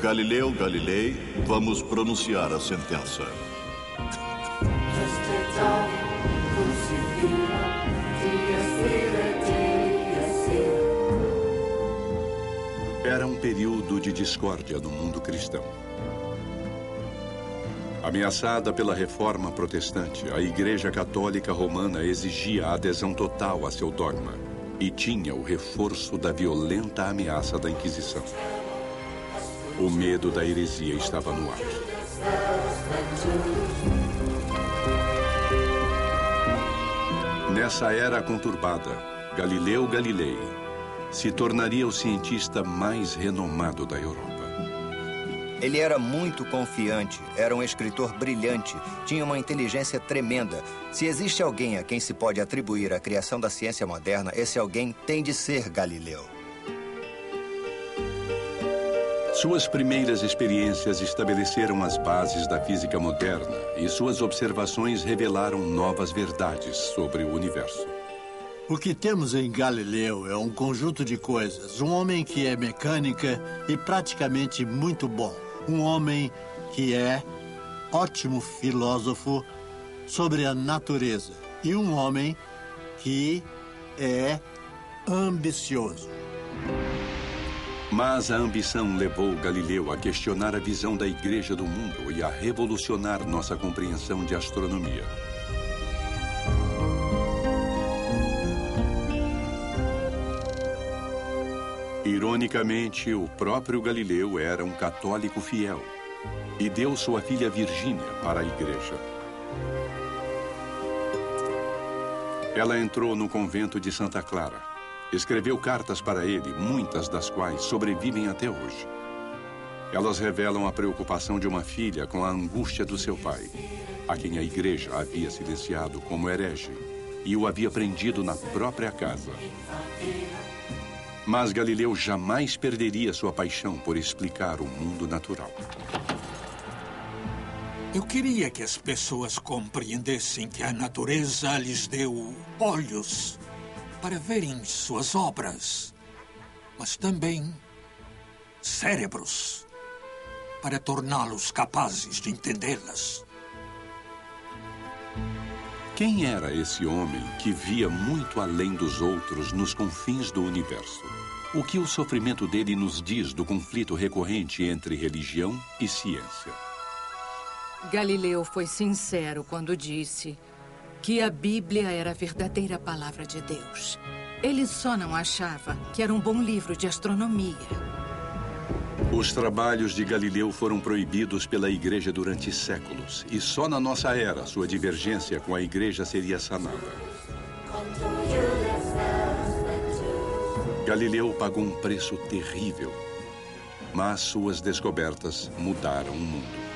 Galileu Galilei, vamos pronunciar a sentença. Era um período de discórdia no mundo cristão. Ameaçada pela reforma protestante, a Igreja Católica Romana exigia a adesão total a seu dogma e tinha o reforço da violenta ameaça da Inquisição. O medo da heresia estava no ar. Nessa era conturbada, Galileu Galilei se tornaria o cientista mais renomado da Europa. Ele era muito confiante, era um escritor brilhante, tinha uma inteligência tremenda. Se existe alguém a quem se pode atribuir a criação da ciência moderna, esse alguém tem de ser Galileu. Suas primeiras experiências estabeleceram as bases da física moderna e suas observações revelaram novas verdades sobre o universo. O que temos em Galileu é um conjunto de coisas. Um homem que é mecânica e praticamente muito bom. Um homem que é ótimo filósofo sobre a natureza. E um homem que é ambicioso. Mas a ambição levou Galileu a questionar a visão da Igreja do mundo e a revolucionar nossa compreensão de astronomia. Ironicamente, o próprio Galileu era um católico fiel e deu sua filha Virgínia para a Igreja. Ela entrou no convento de Santa Clara. Escreveu cartas para ele, muitas das quais sobrevivem até hoje. Elas revelam a preocupação de uma filha com a angústia do seu pai, a quem a Igreja havia silenciado como herege e o havia prendido na própria casa. Mas Galileu jamais perderia sua paixão por explicar o mundo natural. Eu queria que as pessoas compreendessem que a natureza lhes deu olhos para verem suas obras, mas também cérebros para torná-los capazes de entendê-las. Quem era esse homem que via muito além dos outros nos confins do universo? O que o sofrimento dele nos diz do conflito recorrente entre religião e ciência? Galileu foi sincero quando disse que a Bíblia era a verdadeira palavra de Deus. Ele só não achava que era um bom livro de astronomia. Os trabalhos de Galileu foram proibidos pela Igreja durante séculos, e só na nossa era sua divergência com a Igreja seria sanada. Galileu pagou um preço terrível, mas suas descobertas mudaram o mundo.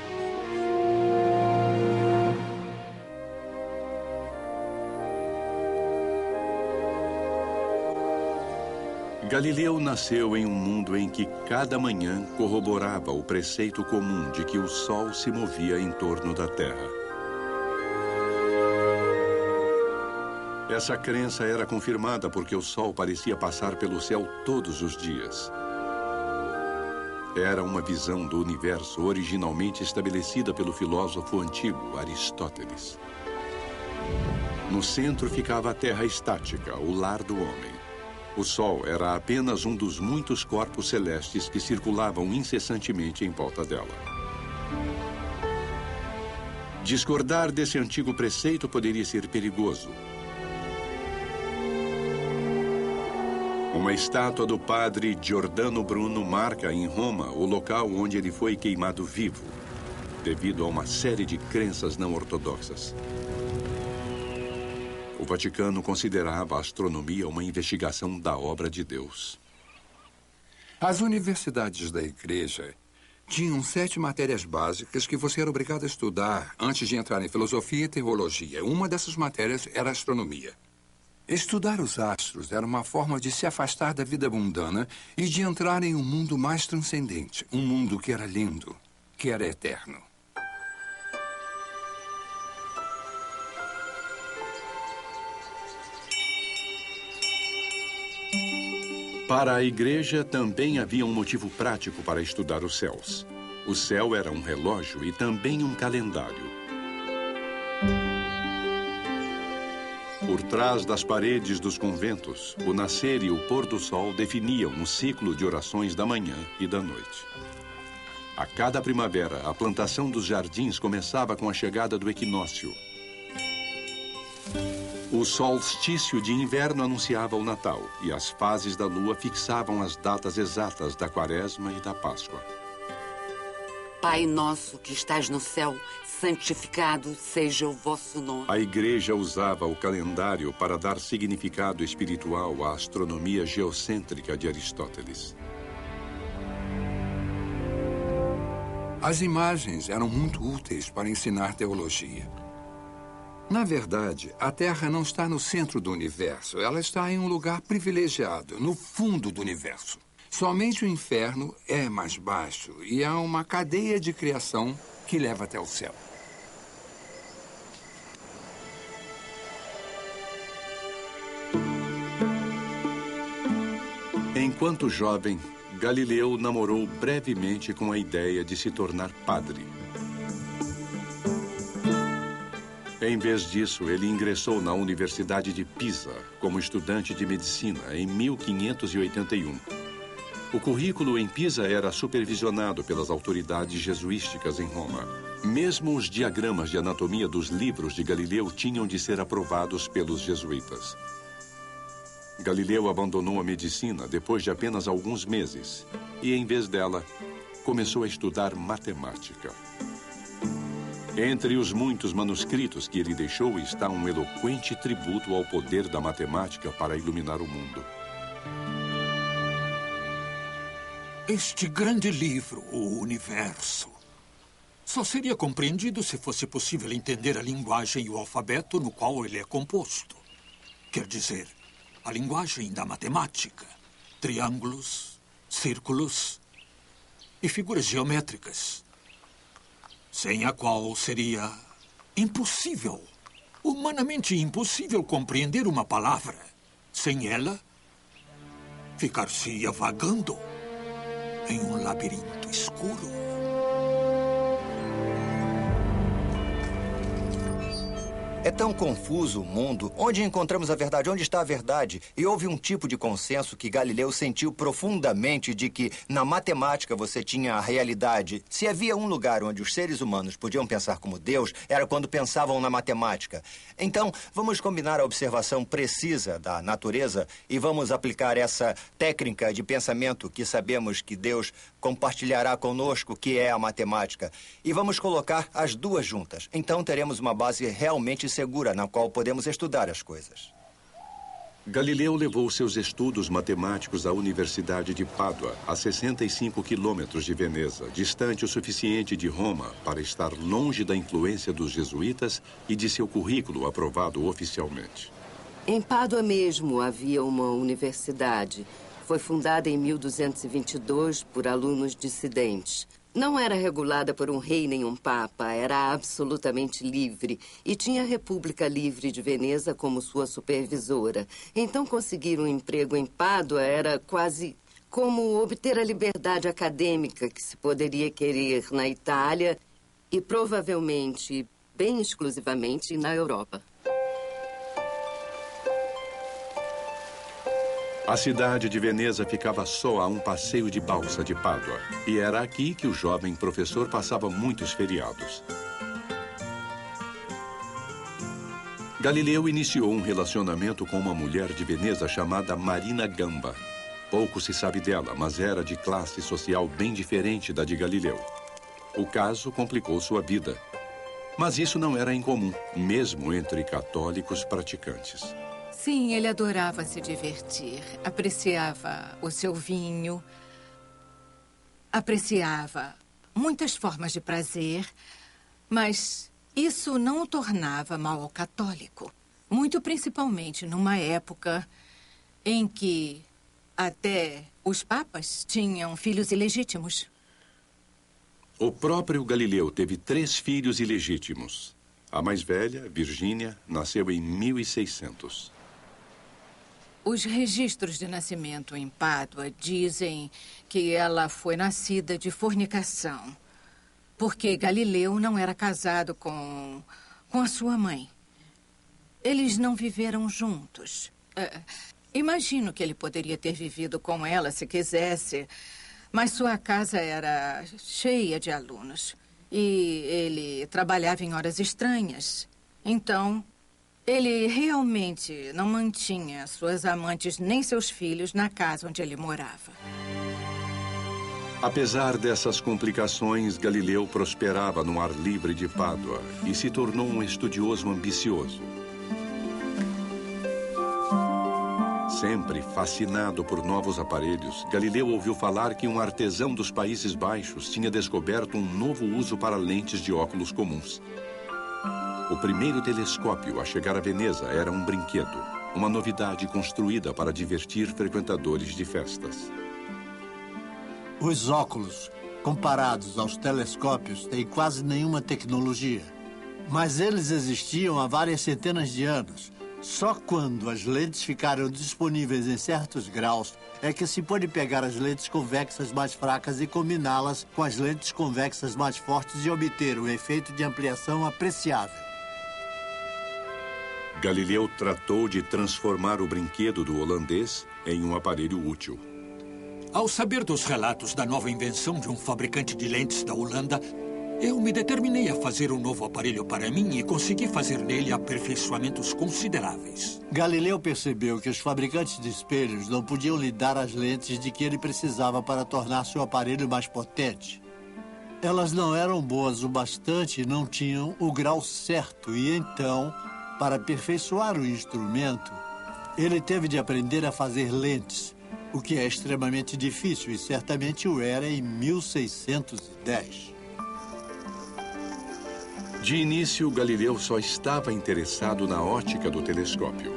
Galileu nasceu em um mundo em que cada manhã corroborava o preceito comum de que o Sol se movia em torno da Terra. Essa crença era confirmada porque o Sol parecia passar pelo céu todos os dias. Era uma visão do universo originalmente estabelecida pelo filósofo antigo Aristóteles. No centro ficava a Terra estática, o lar do homem. O Sol era apenas um dos muitos corpos celestes que circulavam incessantemente em volta dela. Discordar desse antigo preceito poderia ser perigoso. Uma estátua do padre Giordano Bruno marca em Roma o local onde ele foi queimado vivo, devido a uma série de crenças não ortodoxas. O Vaticano considerava a astronomia uma investigação da obra de Deus. As universidades da Igreja tinham 7 matérias básicas que você era obrigado a estudar antes de entrar em filosofia e teologia. Uma dessas matérias era astronomia. Estudar os astros era uma forma de se afastar da vida mundana e de entrar em um mundo mais transcendente, um mundo que era lindo, que era eterno. Para a igreja, também havia um motivo prático para estudar os céus. O céu era um relógio e também um calendário. Por trás das paredes dos conventos, o nascer e o pôr do sol definiam um ciclo de orações da manhã e da noite. A cada primavera, a plantação dos jardins começava com a chegada do equinócio. O solstício de inverno anunciava o Natal e as fases da lua fixavam as datas exatas da Quaresma e da Páscoa. Pai nosso que estás no céu, santificado seja o vosso nome. A igreja usava o calendário para dar significado espiritual à astronomia geocêntrica de Aristóteles. As imagens eram muito úteis para ensinar teologia. Na verdade, a Terra não está no centro do universo. Ela está em um lugar privilegiado, no fundo do universo. Somente o inferno é mais baixo e há uma cadeia de criação que leva até o céu. Enquanto jovem, Galileu namorou brevemente com a ideia de se tornar padre. Em vez disso, ele ingressou na Universidade de Pisa como estudante de medicina em 1581. O currículo em Pisa era supervisionado pelas autoridades jesuísticas em Roma. Mesmo os diagramas de anatomia dos livros de Galileu tinham de ser aprovados pelos jesuítas. Galileu abandonou a medicina depois de apenas alguns meses e, em vez dela, começou a estudar matemática. Entre os muitos manuscritos que ele deixou está um eloquente tributo ao poder da matemática para iluminar o mundo. Este grande livro, o Universo, só seria compreendido se fosse possível entender a linguagem e o alfabeto no qual ele é composto. Quer dizer, a linguagem da matemática, triângulos, círculos e figuras geométricas, sem a qual seria impossível, humanamente impossível compreender uma palavra. Sem ela, ficar-se-ia vagando em um labirinto escuro. É tão confuso o mundo. Onde encontramos a verdade? Onde está a verdade? E houve um tipo de consenso que Galileu sentiu profundamente de que, na matemática, você tinha a realidade. Se havia um lugar onde os seres humanos podiam pensar como Deus, era quando pensavam na matemática. Então, vamos combinar a observação precisa da natureza e vamos aplicar essa técnica de pensamento que sabemos que Deus compartilhará conosco, que é a matemática. E vamos colocar as duas juntas. Então, teremos uma base realmente segura na qual podemos estudar as coisas. Galileu levou seus estudos matemáticos à Universidade de Pádua, a 65 quilômetros de Veneza, distante o suficiente de Roma para estar longe da influência dos jesuítas e de seu currículo aprovado oficialmente. Em Pádua mesmo havia uma universidade. Foi fundada em 1222 por alunos dissidentes. Não era regulada por um rei nem um papa, era absolutamente livre e tinha a República Livre de Veneza como sua supervisora. Então, conseguir um emprego em Pádua era quase como obter a liberdade acadêmica que se poderia querer na Itália e provavelmente, bem exclusivamente, na Europa. A cidade de Veneza ficava só a um passeio de balsa de Pádua. E era aqui que o jovem professor passava muitos feriados. Galileu iniciou um relacionamento com uma mulher de Veneza chamada Marina Gamba. Pouco se sabe dela, mas era de classe social bem diferente da de Galileu. O caso complicou sua vida. Mas isso não era incomum, mesmo entre católicos praticantes. Sim, ele adorava se divertir. Apreciava o seu vinho. Apreciava muitas formas de prazer. Mas isso não o tornava mau católico. Muito principalmente numa época em que até os papas tinham filhos ilegítimos. O próprio Galileu teve 3 filhos ilegítimos. A mais velha, Virgínia, nasceu em 1600. Os registros de nascimento em Pádua dizem que ela foi nascida de fornicação, porque Galileu não era casado com a sua mãe. Eles não viveram juntos. Imagino que ele poderia ter vivido com ela se quisesse, mas sua casa era cheia de alunos e ele trabalhava em horas estranhas. Então, ele realmente não mantinha suas amantes nem seus filhos na casa onde ele morava. Apesar dessas complicações, Galileu prosperava no ar livre de Pádua e se tornou um estudioso ambicioso. Sempre fascinado por novos aparelhos, Galileu ouviu falar que um artesão dos Países Baixos tinha descoberto um novo uso para lentes de óculos comuns. O primeiro telescópio a chegar a Veneza era um brinquedo, uma novidade construída para divertir frequentadores de festas. Os óculos, comparados aos telescópios, têm quase nenhuma tecnologia. Mas eles existiam há várias centenas de anos. Só quando as lentes ficaram disponíveis em certos graus é que se pôde pegar as lentes convexas mais fracas e combiná-las com as lentes convexas mais fortes e obter um efeito de ampliação apreciável. Galileu tratou de transformar o brinquedo do holandês em um aparelho útil. Ao saber dos relatos da nova invenção de um fabricante de lentes da Holanda, eu me determinei a fazer um novo aparelho para mim e consegui fazer nele aperfeiçoamentos consideráveis. Galileu percebeu que os fabricantes de espelhos não podiam lhe dar as lentes de que ele precisava para tornar seu aparelho mais potente. Elas não eram boas o bastante e não tinham o grau certo, e então, para aperfeiçoar o instrumento, ele teve de aprender a fazer lentes, o que é extremamente difícil e certamente o era em 1610. De início, Galileu só estava interessado na ótica do telescópio.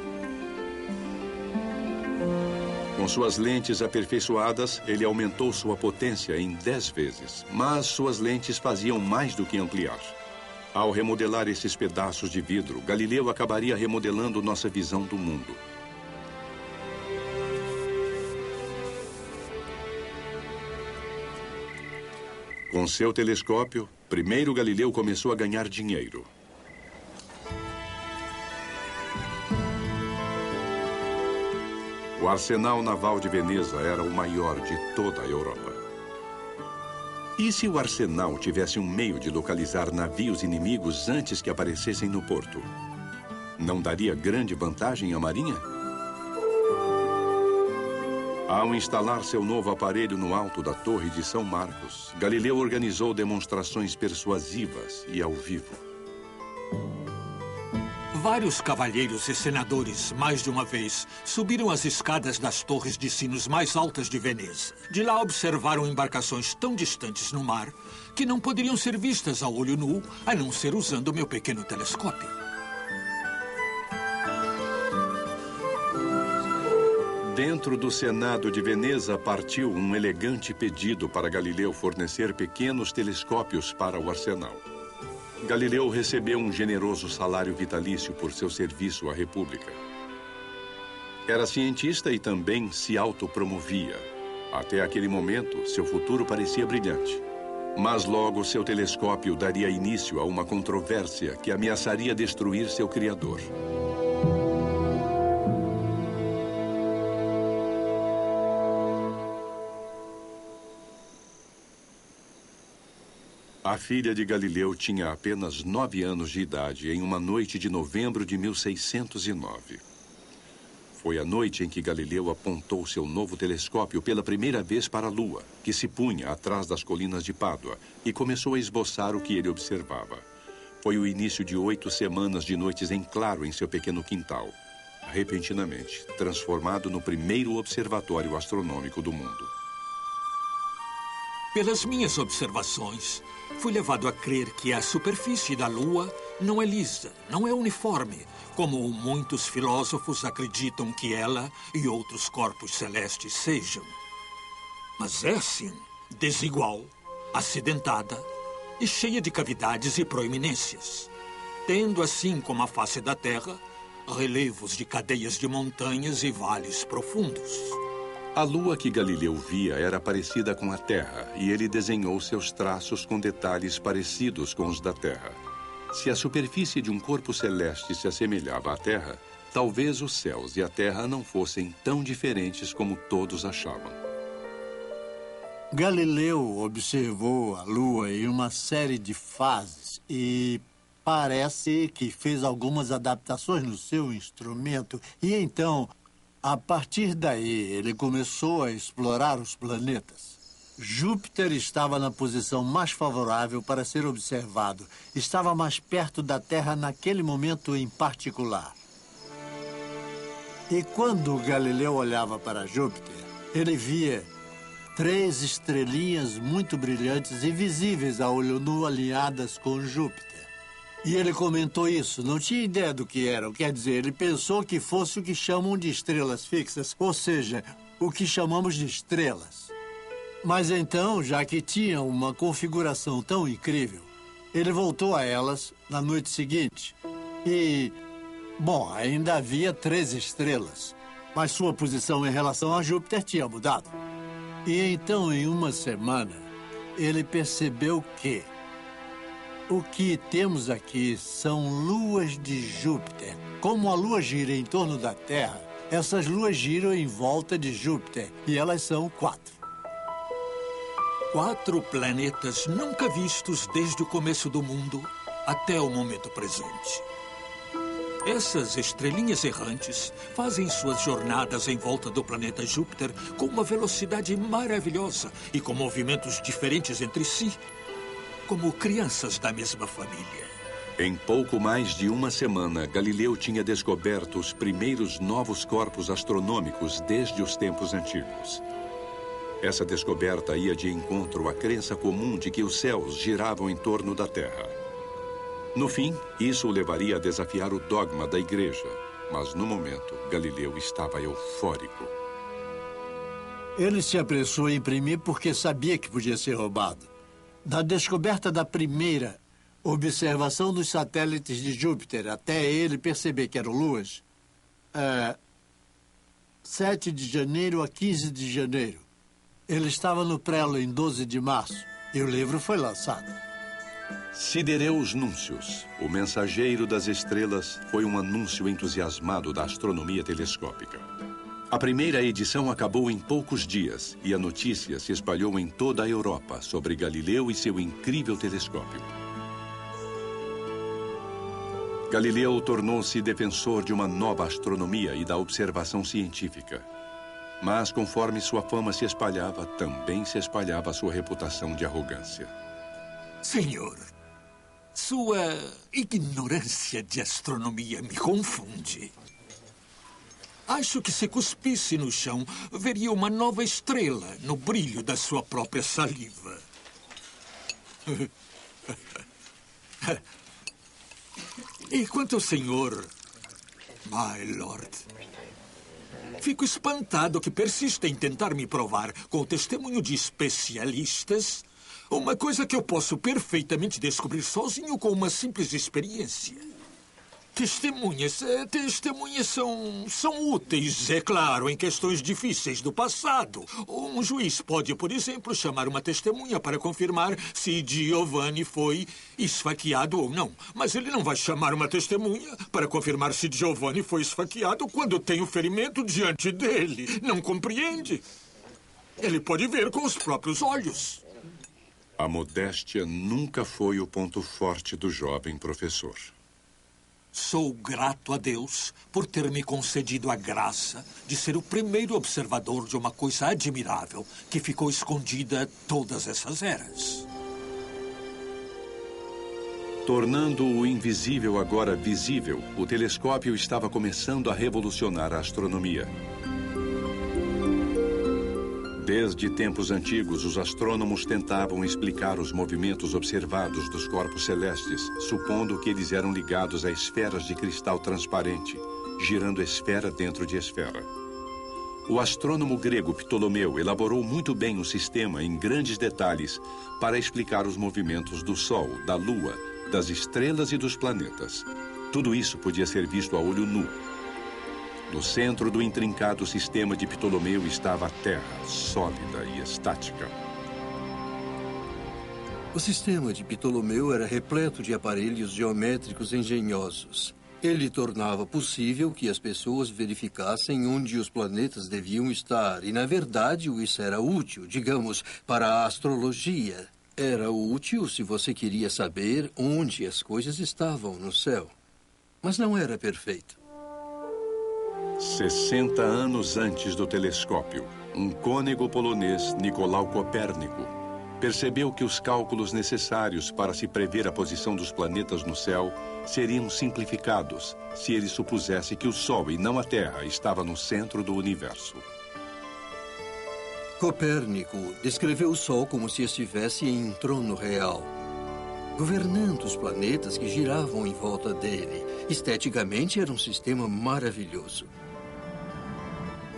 Com suas lentes aperfeiçoadas, ele aumentou sua potência em 10 vezes, mas suas lentes faziam mais do que ampliar. Ao remodelar esses pedaços de vidro, Galileu acabaria remodelando nossa visão do mundo. Com seu telescópio, primeiro Galileu começou a ganhar dinheiro. O arsenal naval de Veneza era o maior de toda a Europa. E se o arsenal tivesse um meio de localizar navios inimigos antes que aparecessem no porto? Não daria grande vantagem à Marinha? Ao instalar seu novo aparelho no alto da Torre de São Marcos, Galileu organizou demonstrações persuasivas e ao vivo. Vários cavalheiros e senadores, mais de uma vez, subiram as escadas das torres de sinos mais altas de Veneza. De lá observaram embarcações tão distantes no mar que não poderiam ser vistas a olho nu, a não ser usando meu pequeno telescópio. Dentro do Senado de Veneza partiu um elegante pedido para Galileu fornecer pequenos telescópios para o arsenal. Galileu recebeu um generoso salário vitalício por seu serviço à República. Era cientista e também se autopromovia. Até aquele momento, seu futuro parecia brilhante. Mas logo seu telescópio daria início a uma controvérsia que ameaçaria destruir seu criador. A filha de Galileu tinha apenas 9 anos de idade em uma noite de novembro de 1609. Foi a noite em que Galileu apontou seu novo telescópio pela primeira vez para a Lua, que se punha atrás das colinas de Pádua, e começou a esboçar o que ele observava. Foi o início de 8 semanas de noites em claro em seu pequeno quintal, repentinamente transformado no primeiro observatório astronômico do mundo. Pelas minhas observações, fui levado a crer que a superfície da Lua não é lisa, não é uniforme, como muitos filósofos acreditam que ela e outros corpos celestes sejam. Mas é, sim, desigual, acidentada e cheia de cavidades e proeminências. Tendo assim como a face da Terra, relevos de cadeias de montanhas e vales profundos. A lua que Galileu via era parecida com a Terra, e ele desenhou seus traços com detalhes parecidos com os da Terra. Se a superfície de um corpo celeste se assemelhava à Terra, talvez os céus e a Terra não fossem tão diferentes como todos achavam. Galileu observou a Lua em uma série de fases e parece que fez algumas adaptações no seu instrumento. E então, a partir daí, ele começou a explorar os planetas. Júpiter estava na posição mais favorável para ser observado. Estava mais perto da Terra naquele momento em particular. E quando Galileu olhava para Júpiter, ele via 3 estrelinhas muito brilhantes e visíveis a olho nu alinhadas com Júpiter. E ele comentou isso, não tinha ideia do que eram. Quer dizer, ele pensou que fosse o que chamam de estrelas fixas, ou seja, o que chamamos de estrelas. Mas então, já que tinham uma configuração tão incrível, ele voltou a elas na noite seguinte. E, bom, ainda havia 3 estrelas, mas sua posição em relação a Júpiter tinha mudado. E então, em uma semana, ele percebeu que o que temos aqui são luas de Júpiter. Como a Lua gira em torno da Terra, essas luas giram em volta de Júpiter, e elas são 4. 4 planetas nunca vistos desde o começo do mundo até o momento presente. Essas estrelinhas errantes fazem suas jornadas em volta do planeta Júpiter com uma velocidade maravilhosa e com movimentos diferentes entre si, como crianças da mesma família. Em pouco mais de uma semana, Galileu tinha descoberto os primeiros novos corpos astronômicos desde os tempos antigos. Essa descoberta ia de encontro à crença comum de que os céus giravam em torno da Terra. No fim, isso o levaria a desafiar o dogma da Igreja. Mas, no momento, Galileu estava eufórico. Ele se apressou a imprimir porque sabia que podia ser roubado. Da descoberta da primeira observação dos satélites de Júpiter até ele perceber que eram luas, 7 de janeiro a 15 de janeiro. Ele estava no prelo em 12 de março e o livro foi lançado. Sidereus Núncios, o mensageiro das estrelas, foi um anúncio entusiasmado da astronomia telescópica. A primeira edição acabou em poucos dias e a notícia se espalhou em toda a Europa sobre Galileu e seu incrível telescópio. Galileu tornou-se defensor de uma nova astronomia e da observação científica. Mas, conforme sua fama se espalhava, também se espalhava a sua reputação de arrogância. Senhor, sua ignorância de astronomia me confunde. Acho que se cuspisse no chão, veria uma nova estrela no brilho da sua própria saliva. E quanto ao senhor, my lord, fico espantado que persista em tentar me provar, com o testemunho de especialistas, uma coisa que eu posso perfeitamente descobrir sozinho com uma simples experiência. Testemunhas são úteis, é claro, em questões difíceis do passado. Um juiz pode, por exemplo, chamar uma testemunha para confirmar se Giovanni foi esfaqueado ou não. Mas ele não vai chamar uma testemunha para confirmar se Giovanni foi esfaqueado quando tem o ferimento diante dele. Não compreende? Ele pode ver com os próprios olhos. A modéstia nunca foi o ponto forte do jovem professor. Sou grato a Deus por ter me concedido a graça de ser o primeiro observador de uma coisa admirável que ficou escondida todas essas eras. Tornando o invisível agora visível, o telescópio estava começando a revolucionar a astronomia. Desde tempos antigos, os astrônomos tentavam explicar os movimentos observados dos corpos celestes, supondo que eles eram ligados a esferas de cristal transparente, girando esfera dentro de esfera. O astrônomo grego Ptolomeu elaborou muito bem um sistema em grandes detalhes para explicar os movimentos do Sol, da Lua, das estrelas e dos planetas. Tudo isso podia ser visto a olho nu. No centro do intrincado sistema de Ptolomeu estava a Terra, sólida e estática. O sistema de Ptolomeu era repleto de aparelhos geométricos engenhosos. Ele tornava possível que as pessoas verificassem onde os planetas deviam estar. E, na verdade, isso era útil, digamos, para a astrologia. Era útil se você queria saber onde as coisas estavam no céu. Mas não era perfeito. 60 anos antes do telescópio, um cônego polonês, Nicolau Copérnico, percebeu que os cálculos necessários para se prever a posição dos planetas no céu seriam simplificados se ele supusesse que o Sol e não a Terra estava no centro do universo. Copérnico descreveu o Sol como se estivesse em um trono real, governando os planetas que giravam em volta dele. Esteticamente, era um sistema maravilhoso.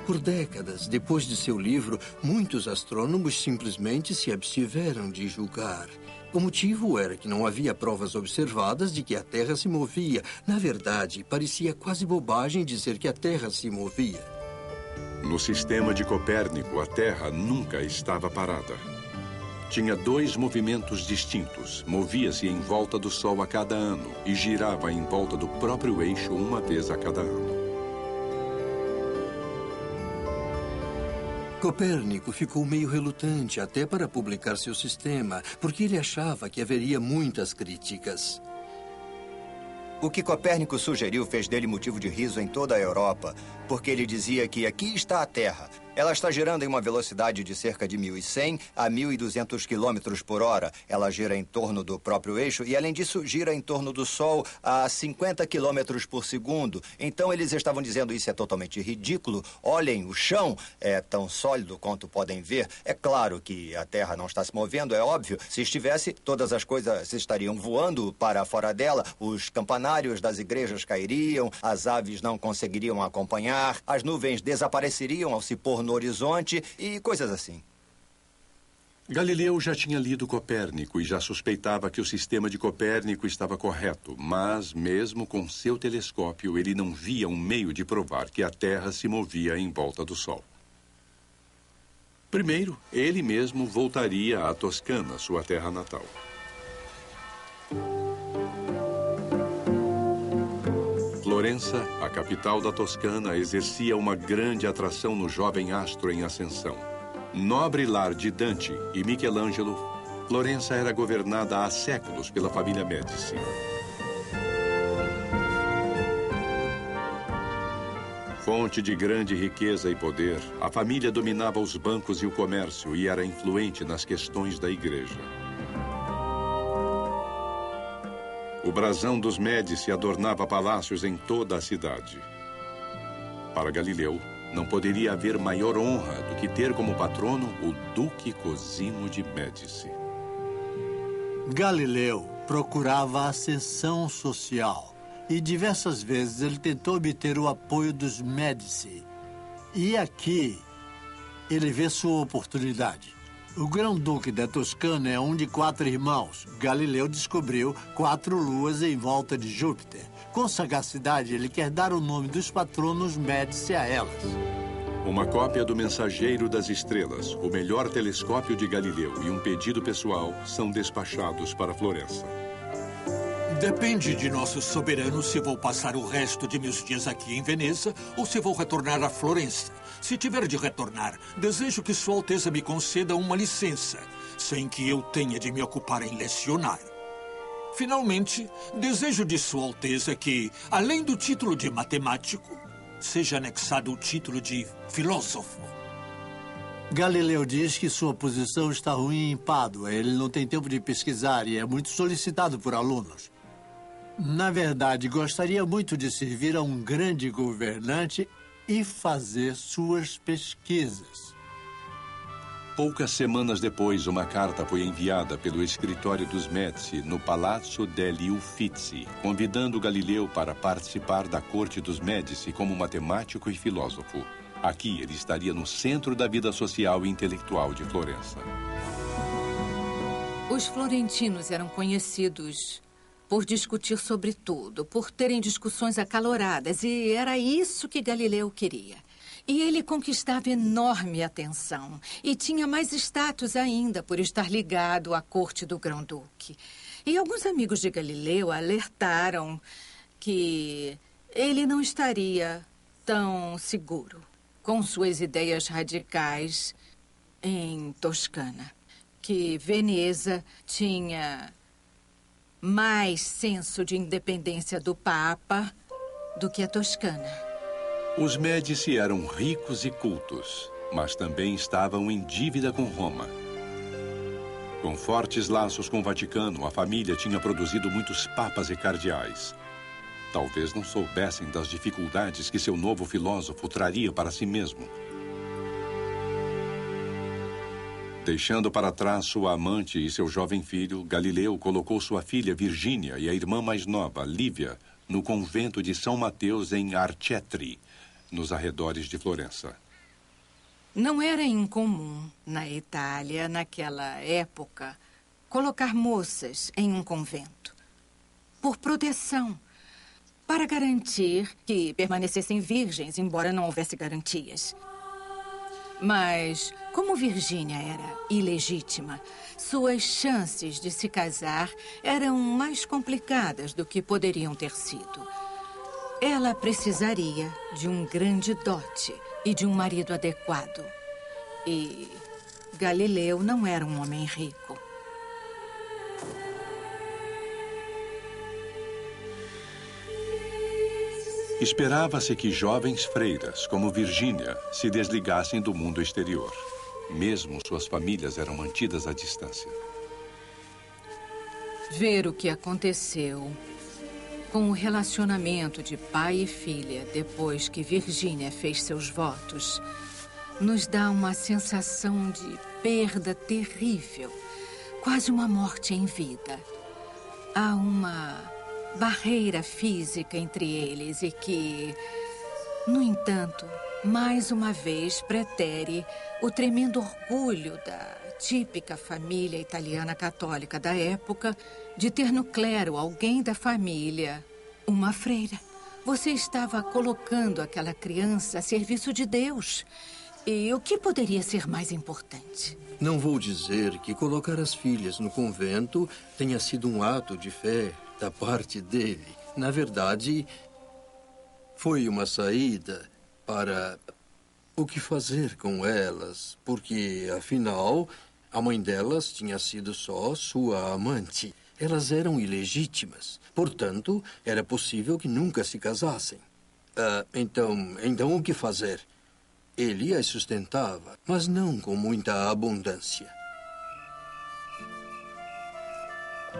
Por décadas, depois de seu livro, muitos astrônomos simplesmente se abstiveram de julgar. O motivo era que não havia provas observadas de que a Terra se movia. Na verdade, parecia quase bobagem dizer que a Terra se movia. No sistema de Copérnico, a Terra nunca estava parada. Tinha 2 movimentos distintos. Movia-se em volta do Sol a cada ano e girava em volta do próprio eixo uma vez a cada ano. Copérnico ficou meio relutante até para publicar seu sistema, porque ele achava que haveria muitas críticas. O que Copérnico sugeriu fez dele motivo de riso em toda a Europa, porque ele dizia que aqui está a Terra. Ela está girando em uma velocidade de cerca de 1.100 a 1.200 km por hora. Ela gira em torno do próprio eixo e, além disso, gira em torno do Sol a 50 km por segundo. Então, eles estavam dizendo isso é totalmente ridículo. Olhem, o chão é tão sólido quanto podem ver. É claro que a Terra não está se movendo, é óbvio. Se estivesse, todas as coisas estariam voando para fora dela. Os campanários das igrejas cairiam, as aves não conseguiriam acompanhar, as nuvens desapareceriam ao se pôr no horizonte e coisas assim. Galileu já tinha lido Copérnico e já suspeitava que o sistema de Copérnico estava correto, mas, mesmo com seu telescópio, ele não via um meio de provar que a Terra se movia em volta do Sol. Primeiro, ele mesmo voltaria à Toscana, sua terra natal. Florença, a capital da Toscana, exercia uma grande atração no jovem astro em ascensão. Nobre lar de Dante e Michelangelo, Florença era governada há séculos pela família Médici. Fonte de grande riqueza e poder, a família dominava os bancos e o comércio e era influente nas questões da igreja. O brasão dos Médici adornava palácios em toda a cidade. Para Galileu, não poderia haver maior honra do que ter como patrono o Duque Cosimo de Médici. Galileu procurava ascensão social e diversas vezes ele tentou obter o apoio dos Médici. E aqui ele vê sua oportunidade. O Grão-Duque da Toscana é um de 4 irmãos. Galileu descobriu 4 luas em volta de Júpiter. Com sagacidade, ele quer dar o nome dos patronos Médici a elas. Uma cópia do Mensageiro das Estrelas, o melhor telescópio de Galileu e um pedido pessoal são despachados para Florença. Depende de nosso soberano se vou passar o resto de meus dias aqui em Veneza ou se vou retornar a Florença. Se tiver de retornar, desejo que Sua Alteza me conceda uma licença, sem que eu tenha de me ocupar em lecionar. Finalmente, desejo de Sua Alteza que, além do título de matemático, seja anexado o título de filósofo. Galileu diz que sua posição está ruim em Pádua. Ele não tem tempo de pesquisar e é muito solicitado por alunos. Na verdade, gostaria muito de servir a um grande governante e fazer suas pesquisas. Poucas semanas depois, uma carta foi enviada pelo escritório dos Médici no Palazzo degli Uffizi, convidando Galileu para participar da corte dos Médici como matemático e filósofo. Aqui, ele estaria no centro da vida social e intelectual de Florença. Os florentinos eram conhecidos por discutir sobre tudo, por terem discussões acaloradas, e era isso que Galileu queria. E ele conquistava enorme atenção e tinha mais status ainda por estar ligado à corte do Grão-Duque. E alguns amigos de Galileu alertaram que ele não estaria tão seguro com suas ideias radicais em Toscana, que Veneza tinha mais senso de independência do Papa do que a Toscana. Os Médici eram ricos e cultos, mas também estavam em dívida com Roma. Com fortes laços com o Vaticano, a família tinha produzido muitos papas e cardeais. Talvez não soubessem das dificuldades que seu novo filósofo traria para si mesmo. Deixando para trás sua amante e seu jovem filho, Galileu colocou sua filha Virgínia e a irmã mais nova, Lívia, no convento de São Mateus em Arcetri, nos arredores de Florença. Não era incomum na Itália, naquela época, colocar moças em um convento por proteção, para garantir que permanecessem virgens, embora não houvesse garantias. Mas, como Virgínia era ilegítima, suas chances de se casar eram mais complicadas do que poderiam ter sido. Ela precisaria de um grande dote e de um marido adequado. E Galileu não era um homem rico. Esperava-se que jovens freiras, como Virgínia, se desligassem do mundo exterior. Mesmo suas famílias eram mantidas à distância. Ver o que aconteceu com o relacionamento de pai e filha depois que Virgínia fez seus votos nos dá uma sensação de perda terrível, quase uma morte em vida. Há uma barreira física entre eles e que, no entanto, mais uma vez pretere o tremendo orgulho da típica família italiana católica da época de ter no clero alguém da família, uma freira. Você estava colocando aquela criança a serviço de Deus. E o que poderia ser mais importante? Não vou dizer que colocar as filhas no convento tenha sido um ato de fé da parte dele. Na verdade, foi uma saída para o que fazer com elas, porque, afinal, a mãe delas tinha sido só sua amante. Elas eram ilegítimas. Portanto, era possível que nunca se casassem. Então, o que fazer? Ele as sustentava, mas não com muita abundância.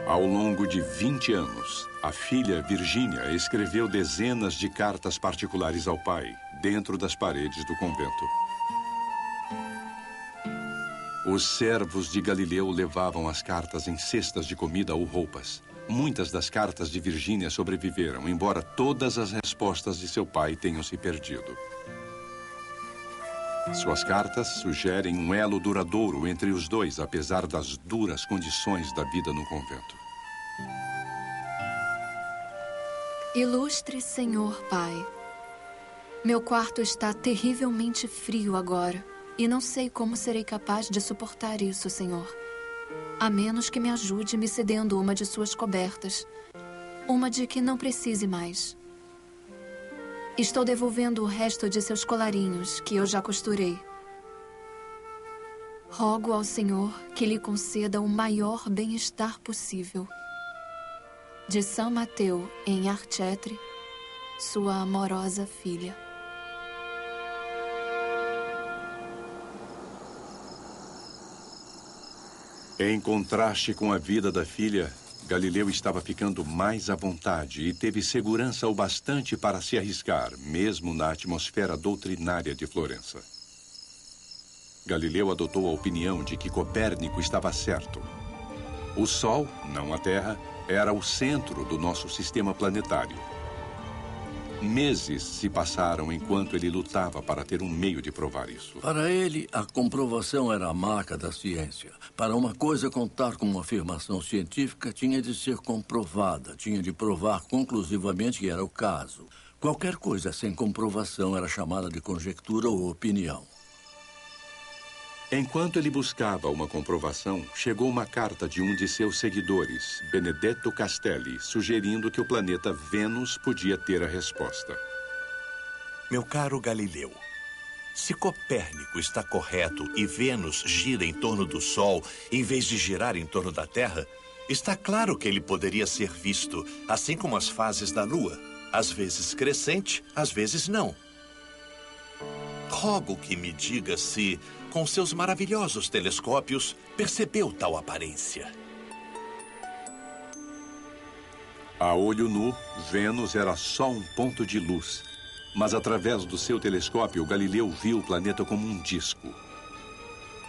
Ao longo de 20 anos, a filha Virgínia escreveu dezenas de cartas particulares ao pai, dentro das paredes do convento. Os servos de Galileu levavam as cartas em cestas de comida ou roupas. Muitas das cartas de Virgínia sobreviveram, embora todas as respostas de seu pai tenham se perdido. Suas cartas sugerem um elo duradouro entre os dois, apesar das duras condições da vida no convento. Ilustre Senhor Pai, meu quarto está terrivelmente frio agora e não sei como serei capaz de suportar isso, Senhor. A menos que me ajude me cedendo uma de suas cobertas, uma de que não precise mais. Estou devolvendo o resto de seus colarinhos, que eu já costurei. Rogo ao Senhor que lhe conceda o maior bem-estar possível. De São Mateu, em Arcetri, sua amorosa filha. Em contraste com a vida da filha, Galileu estava ficando mais à vontade e teve segurança o bastante para se arriscar, mesmo na atmosfera doutrinária de Florença. Galileu adotou a opinião de que Copérnico estava certo. O Sol, não a Terra, era o centro do nosso sistema planetário. Meses se passaram enquanto ele lutava para ter um meio de provar isso. Para ele, a comprovação era a marca da ciência. Para uma coisa contar com uma afirmação científica, tinha de ser comprovada. Tinha de provar conclusivamente que era o caso. Qualquer coisa sem comprovação era chamada de conjectura ou opinião. Enquanto ele buscava uma comprovação, chegou uma carta de um de seus seguidores, Benedetto Castelli, sugerindo que o planeta Vênus podia ter a resposta. Meu caro Galileu, se Copérnico está correto e Vênus gira em torno do Sol em vez de girar em torno da Terra, está claro que ele poderia ser visto, assim como as fases da Lua, às vezes crescente, às vezes não. Rogo que me diga se, com seus maravilhosos telescópios, percebeu tal aparência. A olho nu, Vênus era só um ponto de luz. Mas através do seu telescópio, Galileu viu o planeta como um disco.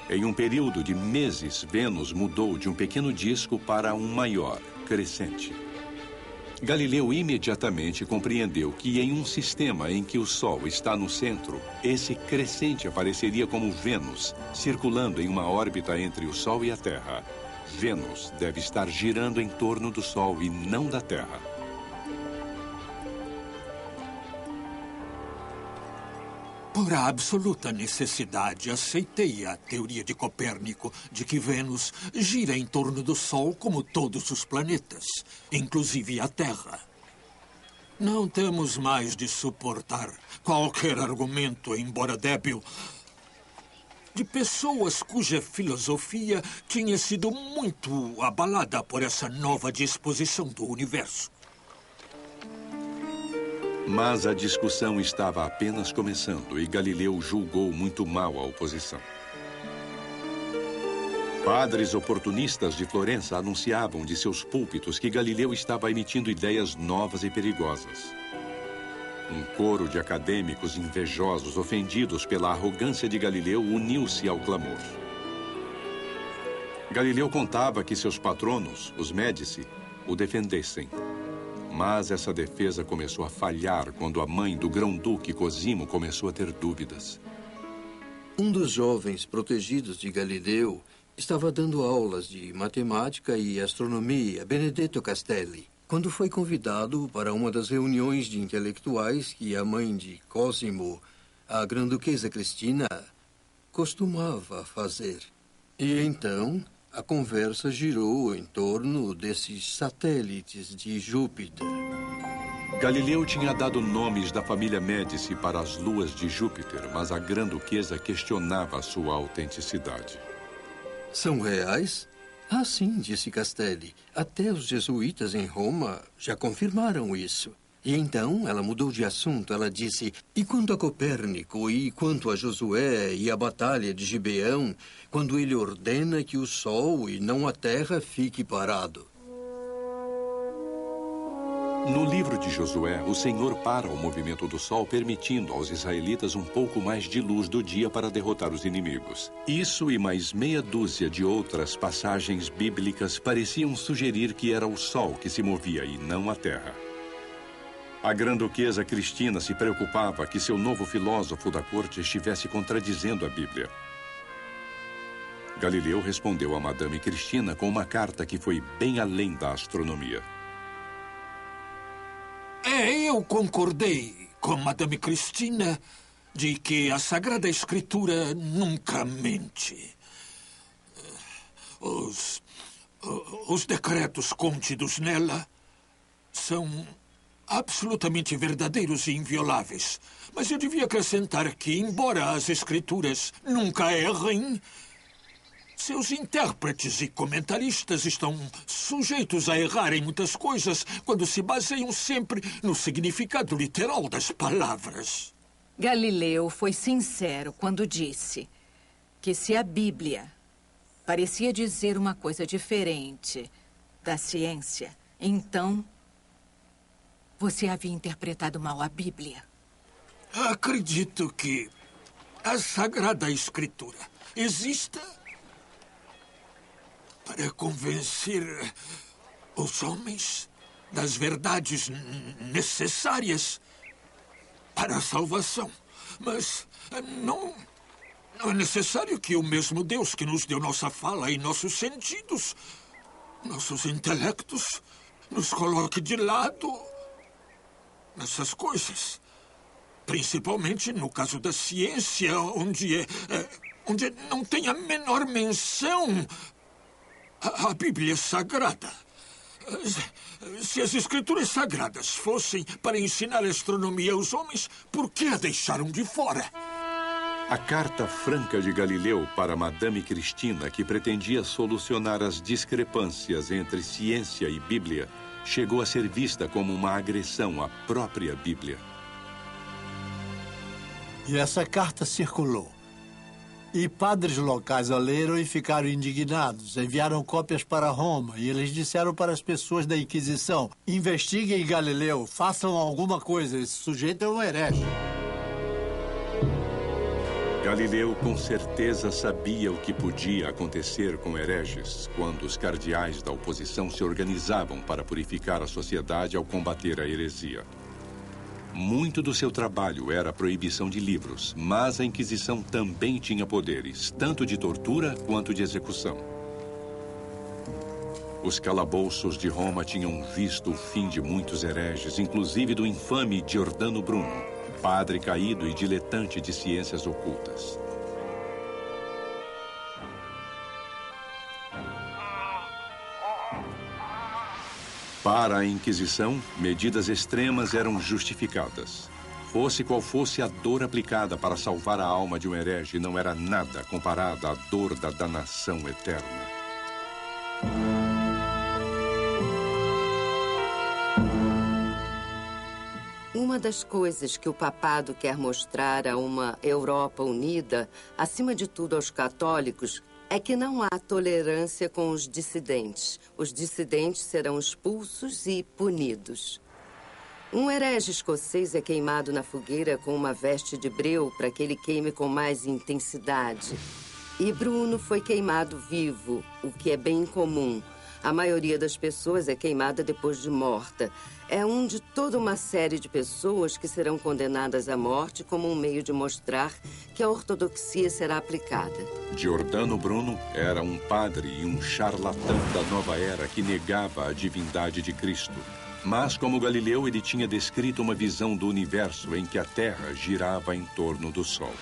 Em um período de meses, Vênus mudou de um pequeno disco para um maior, crescente. Galileu imediatamente compreendeu que em um sistema em que o Sol está no centro, esse crescente apareceria como Vênus, circulando em uma órbita entre o Sol e a Terra. Vênus deve estar girando em torno do Sol e não da Terra. Por absoluta necessidade, aceitei a teoria de Copérnico de que Vênus gira em torno do Sol como todos os planetas, inclusive a Terra. Não temos mais de suportar qualquer argumento, embora débil, de pessoas cuja filosofia tinha sido muito abalada por essa nova disposição do universo. Mas a discussão estava apenas começando e Galileu julgou muito mal a oposição. Padres oportunistas de Florença anunciavam de seus púlpitos que Galileu estava emitindo ideias novas e perigosas. Um coro de acadêmicos invejosos, ofendidos pela arrogância de Galileu, uniu-se ao clamor. Galileu contava que seus patronos, os Médici, o defendessem. Mas essa defesa começou a falhar quando a mãe do grão-duque Cosimo começou a ter dúvidas. Um dos jovens protegidos de Galileu estava dando aulas de matemática e astronomia, Benedetto Castelli, quando foi convidado para uma das reuniões de intelectuais que a mãe de Cosimo, a grã-duquesa Cristina, costumava fazer. E então a conversa girou em torno desses satélites de Júpiter. Galileu tinha dado nomes da família Médici para as luas de Júpiter, mas a grã-duquesa questionava a sua autenticidade. São reais? Ah, sim, disse Castelli. Até os jesuítas em Roma já confirmaram isso. E então ela mudou de assunto. Ela disse, e quanto a Copérnico, e quanto a Josué e a batalha de Gibeão, quando ele ordena que o Sol e não a Terra fique parado? No livro de Josué, o Senhor para o movimento do Sol, permitindo aos israelitas um pouco mais de luz do dia para derrotar os inimigos. Isso e mais meia dúzia de outras passagens bíblicas pareciam sugerir que era o Sol que se movia e não a Terra. A grã-duquesa Cristina se preocupava que seu novo filósofo da corte estivesse contradizendo a Bíblia. Galileu respondeu a Madame Cristina com uma carta que foi bem além da astronomia. Eu concordei com Madame Cristina de que a Sagrada Escritura nunca mente. Os decretos contidos nela são absolutamente verdadeiros e invioláveis. Mas eu devia acrescentar que, embora as Escrituras nunca errem, seus intérpretes e comentaristas estão sujeitos a errar em muitas coisas quando se baseiam sempre no significado literal das palavras. Galileu foi sincero quando disse que se a Bíblia parecia dizer uma coisa diferente da ciência, então você havia interpretado mal a Bíblia. Acredito que a Sagrada Escritura exista para convencer os homens das verdades necessárias para a salvação. Mas não é necessário que o mesmo Deus que nos deu nossa fala e nossos sentidos, nossos intelectos, nos coloque de lado nessas coisas. Principalmente no caso da ciência, onde não tem a menor menção à Bíblia Sagrada. Se as Escrituras Sagradas fossem para ensinar astronomia aos homens, por que a deixaram de fora? A carta franca de Galileu para Madame Cristina, que pretendia solucionar as discrepâncias entre ciência e Bíblia, chegou a ser vista como uma agressão à própria Bíblia. E essa carta circulou. E padres locais a leram e ficaram indignados. Enviaram cópias para Roma e eles disseram para as pessoas da Inquisição: investiguem Galileu, façam alguma coisa, esse sujeito é um herege. Galileu com certeza sabia o que podia acontecer com hereges quando os cardeais da oposição se organizavam para purificar a sociedade ao combater a heresia. Muito do seu trabalho era a proibição de livros, mas a Inquisição também tinha poderes, tanto de tortura quanto de execução. Os calabouços de Roma tinham visto o fim de muitos hereges, inclusive do infame Giordano Bruno, padre caído e diletante de ciências ocultas. Para a Inquisição, medidas extremas eram justificadas. Fosse qual fosse a dor aplicada para salvar a alma de um herege, não era nada comparada à dor da danação eterna. Uma das coisas que o papado quer mostrar a uma Europa unida, acima de tudo aos católicos, é que não há tolerância com os dissidentes. Os dissidentes serão expulsos e punidos. Um herege escocês é queimado na fogueira com uma veste de breu para que ele queime com mais intensidade. E Bruno foi queimado vivo, o que é bem incomum. A maioria das pessoas é queimada depois de morta. É um de toda uma série de pessoas que serão condenadas à morte como um meio de mostrar que a ortodoxia será aplicada. Giordano Bruno era um padre e um charlatão da nova era que negava a divindade de Cristo. Mas, como Galileu, ele tinha descrito uma visão do universo em que a Terra girava em torno do Sol.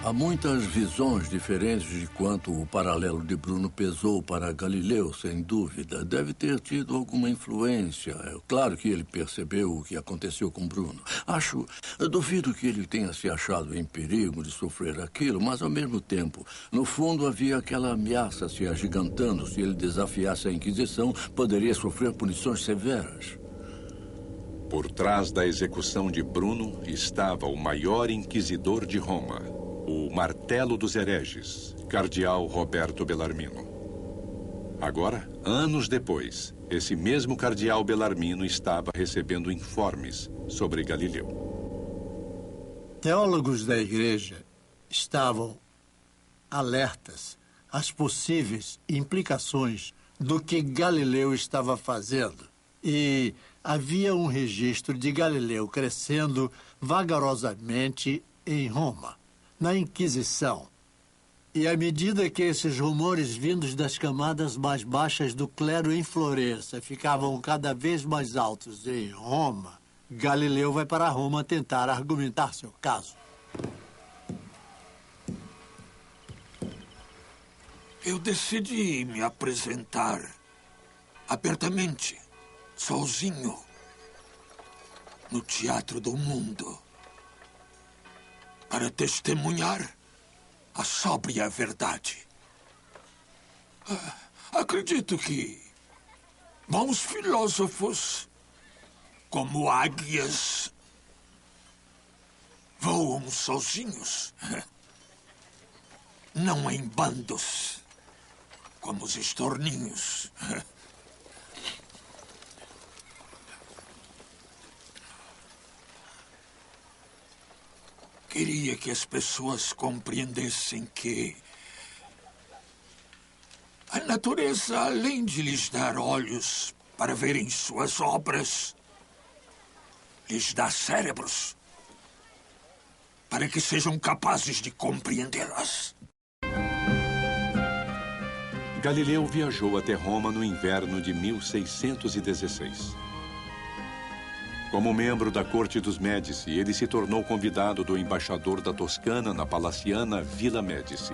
Há muitas visões diferentes de quanto o paralelo de Bruno pesou para Galileu, sem dúvida. Deve ter tido alguma influência. É claro que ele percebeu o que aconteceu com Bruno. Duvido que ele tenha se achado em perigo de sofrer aquilo, mas ao mesmo tempo, no fundo havia aquela ameaça se agigantando. Se ele desafiasse a Inquisição, poderia sofrer punições severas. Por trás da execução de Bruno estava o maior inquisidor de Roma, o martelo dos hereges, cardeal Roberto Bellarmino. Agora, anos depois, esse mesmo cardeal Bellarmino estava recebendo informes sobre Galileu. Teólogos da igreja estavam alertas às possíveis implicações do que Galileu estava fazendo. E havia um registro de Galileu crescendo vagarosamente em Roma, na Inquisição. E à medida que esses rumores vindos das camadas mais baixas do clero em Florença ficavam cada vez mais altos em Roma, Galileu vai para Roma tentar argumentar seu caso. Eu decidi me apresentar abertamente, sozinho, no Teatro do Mundo, para testemunhar a sóbria verdade. Acredito que bons filósofos, como águias, voam sozinhos, não em bandos, como os estorninhos. queria que as pessoas compreendessem que a natureza, além de lhes dar olhos para verem suas obras, lhes dá cérebros para que sejam capazes de compreendê-las. Galileu viajou até Roma no inverno de 1616. Como membro da corte dos Médici, ele se tornou convidado do embaixador da Toscana na palaciana Vila Médici.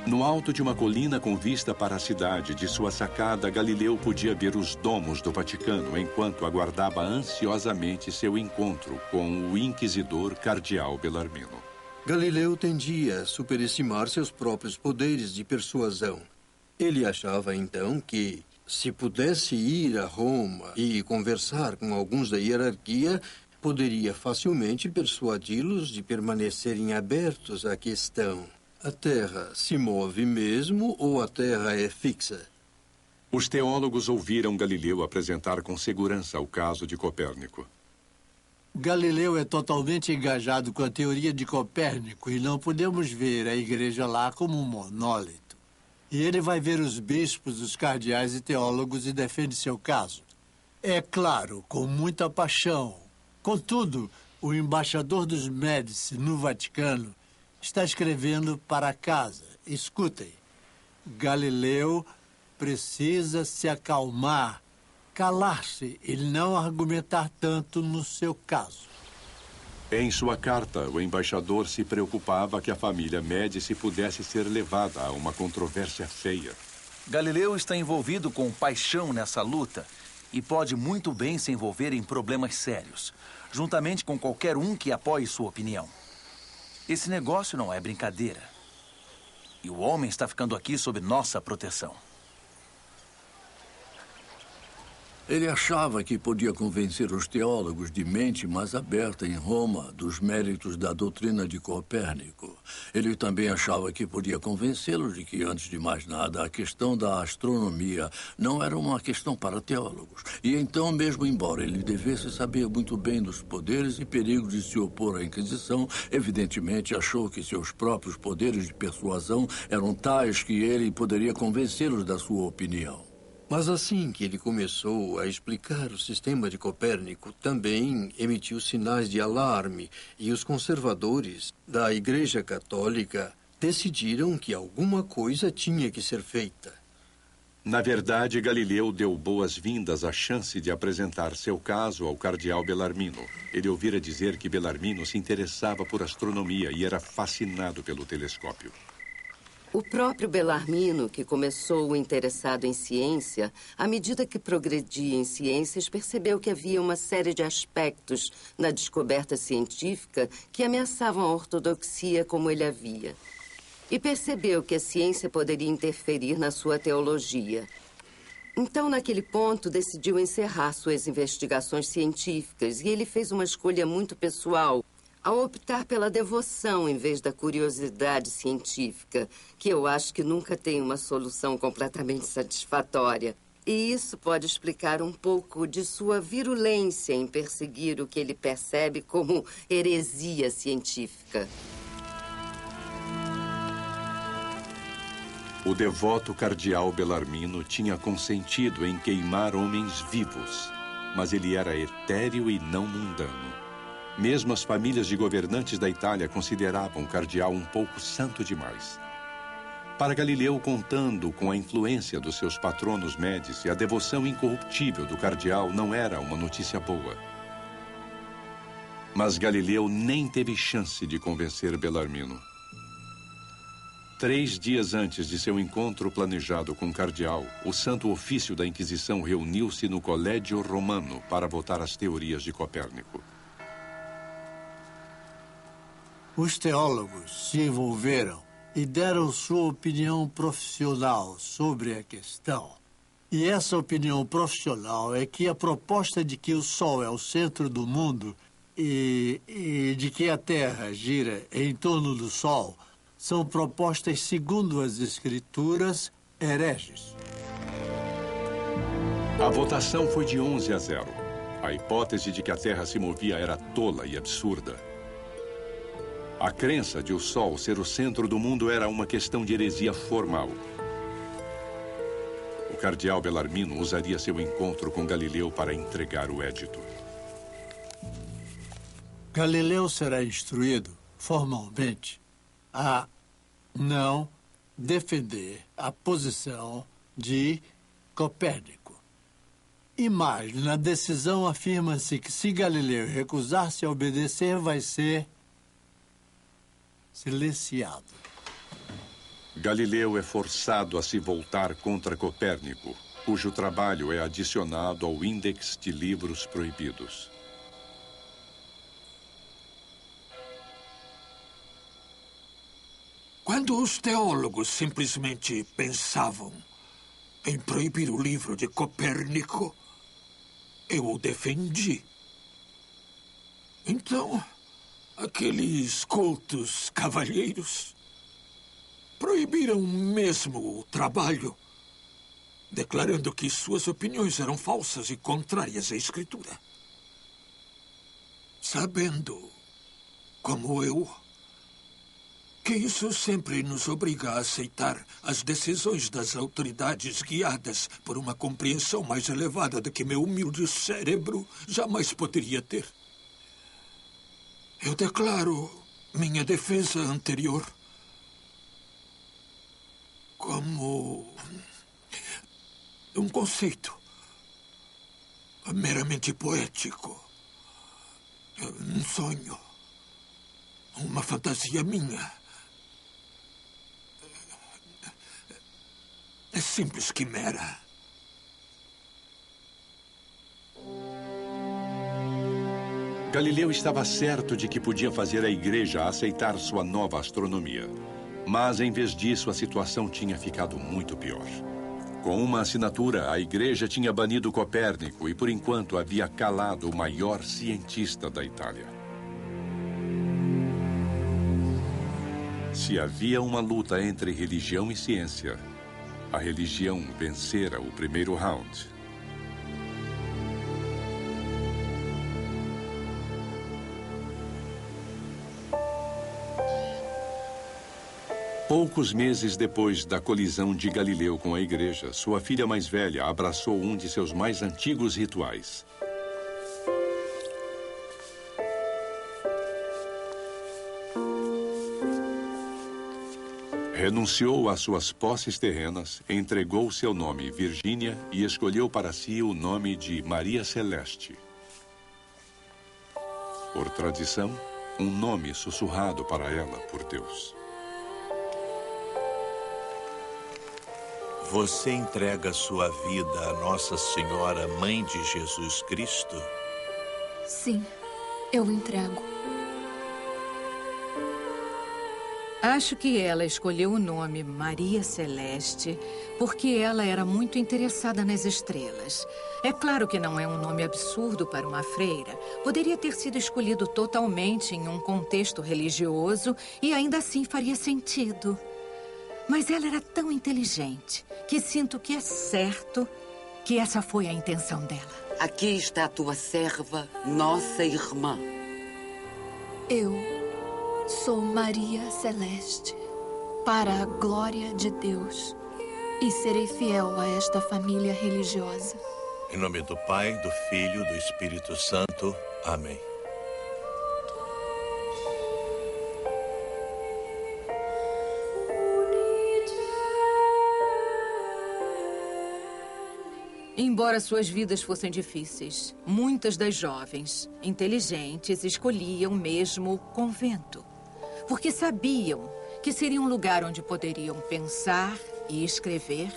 No alto de uma colina com vista para a cidade, de sua sacada, Galileu podia ver os domos do Vaticano enquanto aguardava ansiosamente seu encontro com o inquisidor cardeal Bellarmino. Galileu tendia a superestimar seus próprios poderes de persuasão. Ele achava, então, que, se pudesse ir a Roma e conversar com alguns da hierarquia, poderia facilmente persuadi-los de permanecerem abertos à questão: a Terra se move mesmo ou a Terra é fixa? Os teólogos ouviram Galileu apresentar com segurança o caso de Copérnico. Galileu é totalmente engajado com a teoria de Copérnico e não podemos ver a igreja lá como um monólito. E ele vai ver os bispos, os cardeais e teólogos e defende seu caso. É claro, com muita paixão. Contudo, o embaixador dos Médici no Vaticano está escrevendo para casa. Escutem. Galileu precisa se acalmar, calar-se e não argumentar tanto no seu caso. Em sua carta, o embaixador se preocupava que a família Médici pudesse ser levada a uma controvérsia feia. Galileu está envolvido com paixão nessa luta e pode muito bem se envolver em problemas sérios, juntamente com qualquer um que apoie sua opinião. Esse negócio não é brincadeira. E o homem está ficando aqui sob nossa proteção. Ele achava que podia convencer os teólogos de mente mais aberta em Roma dos méritos da doutrina de Copérnico. Ele também achava que podia convencê-los de que, antes de mais nada, a questão da astronomia não era uma questão para teólogos. E então, mesmo embora ele devesse saber muito bem dos poderes e perigos de se opor à Inquisição, evidentemente achou que seus próprios poderes de persuasão eram tais que ele poderia convencê-los da sua opinião. Mas assim que ele começou a explicar o sistema de Copérnico, também emitiu sinais de alarme e os conservadores da Igreja Católica decidiram que alguma coisa tinha que ser feita. Na verdade, Galileu deu boas-vindas à chance de apresentar seu caso ao cardeal Bellarmino. Ele ouvira dizer que Bellarmino se interessava por astronomia e era fascinado pelo telescópio. O próprio Bellarmino, que começou interessado em ciência, à medida que progredia em ciências, percebeu que havia uma série de aspectos na descoberta científica que ameaçavam a ortodoxia como ele a via. E percebeu que a ciência poderia interferir na sua teologia. Então, naquele ponto, decidiu encerrar suas investigações científicas e ele fez uma escolha muito pessoal ao optar pela devoção em vez da curiosidade científica, que eu acho que nunca tem uma solução completamente satisfatória. E isso pode explicar um pouco de sua virulência em perseguir o que ele percebe como heresia científica. O devoto cardeal Bellarmino tinha consentido em queimar homens vivos, mas ele era etéreo e não mundano. Mesmo as famílias de governantes da Itália consideravam o cardeal um pouco santo demais. Para Galileu, contando com a influência dos seus patronos Médici, a devoção incorruptível do cardeal não era uma notícia boa. Mas Galileu nem teve chance de convencer Bellarmino. 3 dias antes de seu encontro planejado com o cardeal, o Santo Ofício da Inquisição reuniu-se no Colégio Romano para votar as teorias de Copérnico. Os teólogos se envolveram e deram sua opinião profissional sobre a questão. E essa opinião profissional é que a proposta de que o Sol é o centro do mundo e de que a Terra gira em torno do Sol são propostas, segundo as Escrituras, hereges. A votação foi de 11-0. A hipótese de que a Terra se movia era tola e absurda. A crença de o Sol ser o centro do mundo era uma questão de heresia formal. O cardeal Bellarmino usaria seu encontro com Galileu para entregar o édito. Galileu será instruído formalmente a não defender a posição de Copérnico. E mais, na decisão afirma-se que se Galileu recusar-se a obedecer, vai ser silenciado. Galileu é forçado a se voltar contra Copérnico, cujo trabalho é adicionado ao Índex de Livros Proibidos. Quando os teólogos simplesmente pensavam em proibir o livro de Copérnico, eu o defendi. Então, aqueles cultos cavalheiros proibiram mesmo o trabalho, declarando que suas opiniões eram falsas e contrárias à Escritura. Sabendo, como eu, que isso sempre nos obriga a aceitar as decisões das autoridades guiadas por uma compreensão mais elevada do que meu humilde cérebro jamais poderia ter. Eu declaro minha defesa anterior como um conceito meramente poético, um sonho, uma fantasia minha. É simples quimera. Galileu estava certo de que podia fazer a igreja aceitar sua nova astronomia. Mas, em vez disso, a situação tinha ficado muito pior. Com uma assinatura, a igreja tinha banido Copérnico e, por enquanto, havia calado o maior cientista da Itália. Se havia uma luta entre religião e ciência, a religião vencera o primeiro round. Poucos meses depois da colisão de Galileu com a igreja, sua filha mais velha abraçou um de seus mais antigos rituais. Renunciou às suas posses terrenas, entregou seu nome Virgínia e escolheu para si o nome de Maria Celeste. Por tradição, um nome sussurrado para ela por Deus. Você entrega sua vida a Nossa Senhora, Mãe de Jesus Cristo? Sim, eu entrego. Acho que ela escolheu o nome Maria Celeste porque ela era muito interessada nas estrelas. É claro que não é um nome absurdo para uma freira. Poderia ter sido escolhido totalmente em um contexto religioso e ainda assim faria sentido. Mas ela era tão inteligente que sinto que é certo que essa foi a intenção dela. Aqui está a tua serva, nossa irmã. Eu sou Maria Celeste, para a glória de Deus, e serei fiel a esta família religiosa. Em nome do Pai, do Filho e do Espírito Santo. Amém. Embora suas vidas fossem difíceis, muitas das jovens, inteligentes, escolhiam mesmo o convento. Porque sabiam que seria um lugar onde poderiam pensar e escrever,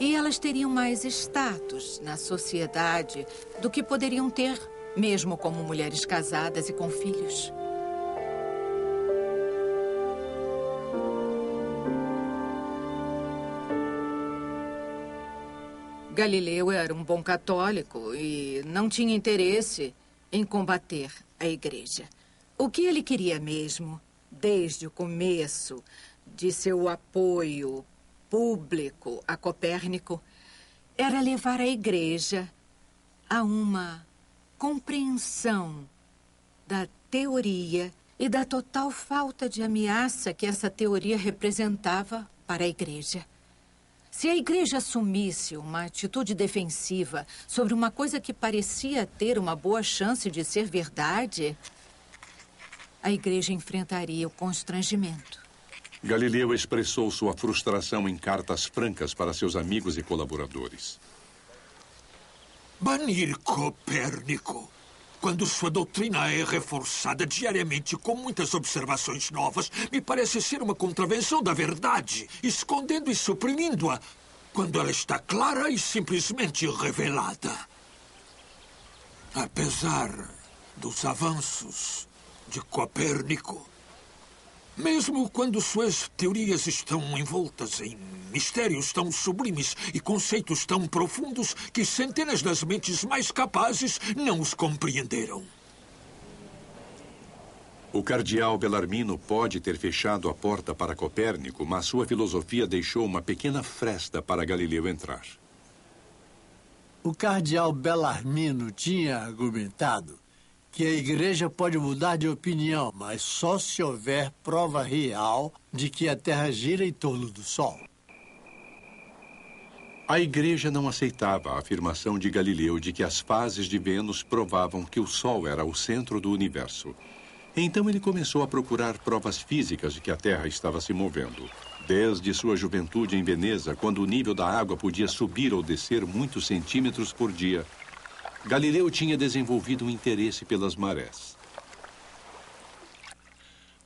e elas teriam mais status na sociedade do que poderiam ter, mesmo como mulheres casadas e com filhos. Galileu era um bom católico e não tinha interesse em combater a igreja. O que ele queria mesmo, desde o começo de seu apoio público a Copérnico, era levar a igreja a uma compreensão da teoria e da total falta de ameaça que essa teoria representava para a Igreja. Se a Igreja assumisse uma atitude defensiva sobre uma coisa que parecia ter uma boa chance de ser verdade, a Igreja enfrentaria o constrangimento. Galileu expressou sua frustração em cartas francas para seus amigos e colaboradores. Banir Copérnico, quando sua doutrina é reforçada diariamente com muitas observações novas, me parece ser uma contravenção da verdade, escondendo e suprimindo-a, quando ela está clara e simplesmente revelada. Apesar dos avanços de Copérnico, mesmo quando suas teorias estão envoltas em mistérios tão sublimes e conceitos tão profundos que centenas das mentes mais capazes não os compreenderam. O cardeal Bellarmino pode ter fechado a porta para Copérnico, mas sua filosofia deixou uma pequena fresta para Galileu entrar. O cardeal Bellarmino tinha argumentado que a Igreja pode mudar de opinião, mas só se houver prova real de que a Terra gira em torno do Sol. A Igreja não aceitava a afirmação de Galileu de que as fases de Vênus provavam que o Sol era o centro do universo. Então ele começou a procurar provas físicas de que a Terra estava se movendo. Desde sua juventude em Veneza, quando o nível da água podia subir ou descer muitos centímetros por dia, Galileu tinha desenvolvido um interesse pelas marés.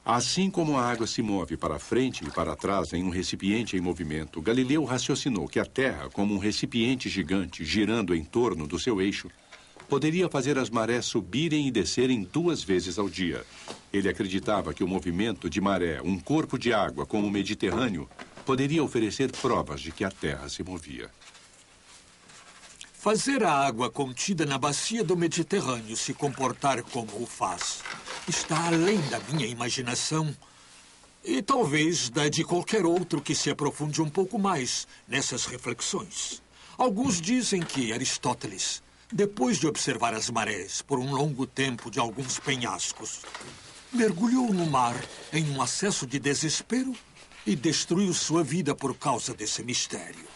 Assim como a água se move para frente e para trás em um recipiente em movimento, Galileu raciocinou que a Terra, como um recipiente gigante girando em torno do seu eixo, poderia fazer as marés subirem e descerem 2 vezes ao dia. Ele acreditava que o movimento de maré, um corpo de água como o Mediterrâneo, poderia oferecer provas de que a Terra se movia. Fazer a água contida na bacia do Mediterrâneo se comportar como o faz está além da minha imaginação e talvez da de qualquer outro que se aprofunde um pouco mais nessas reflexões. Alguns dizem que Aristóteles, depois de observar as marés por um longo tempo de alguns penhascos, mergulhou no mar em um acesso de desespero e destruiu sua vida por causa desse mistério.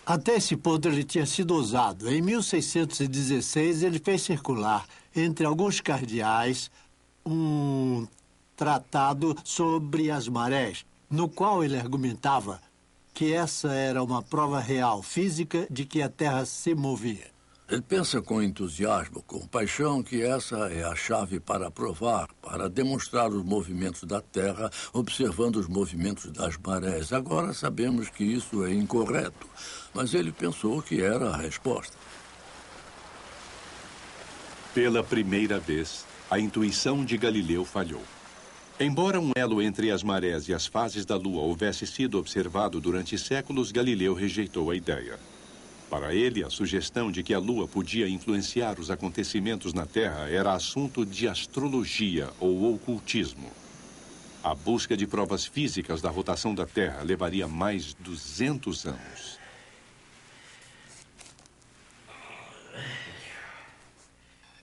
Até esse ponto ele tinha sido usado. Em 1616, ele fez circular entre alguns cardeais um tratado sobre as marés, no qual ele argumentava que essa era uma prova real, física, de que a Terra se movia. Ele pensa com entusiasmo, com paixão, que essa é a chave para provar, para demonstrar os movimentos da Terra, observando os movimentos das marés. Agora sabemos que isso é incorreto, mas ele pensou que era a resposta. Pela primeira vez, a intuição de Galileu falhou. Embora um elo entre as marés e as fases da Lua houvesse sido observado durante séculos, Galileu rejeitou a ideia. Para ele, a sugestão de que a Lua podia influenciar os acontecimentos na Terra era assunto de astrologia ou ocultismo. A busca de provas físicas da rotação da Terra levaria mais de 200 anos.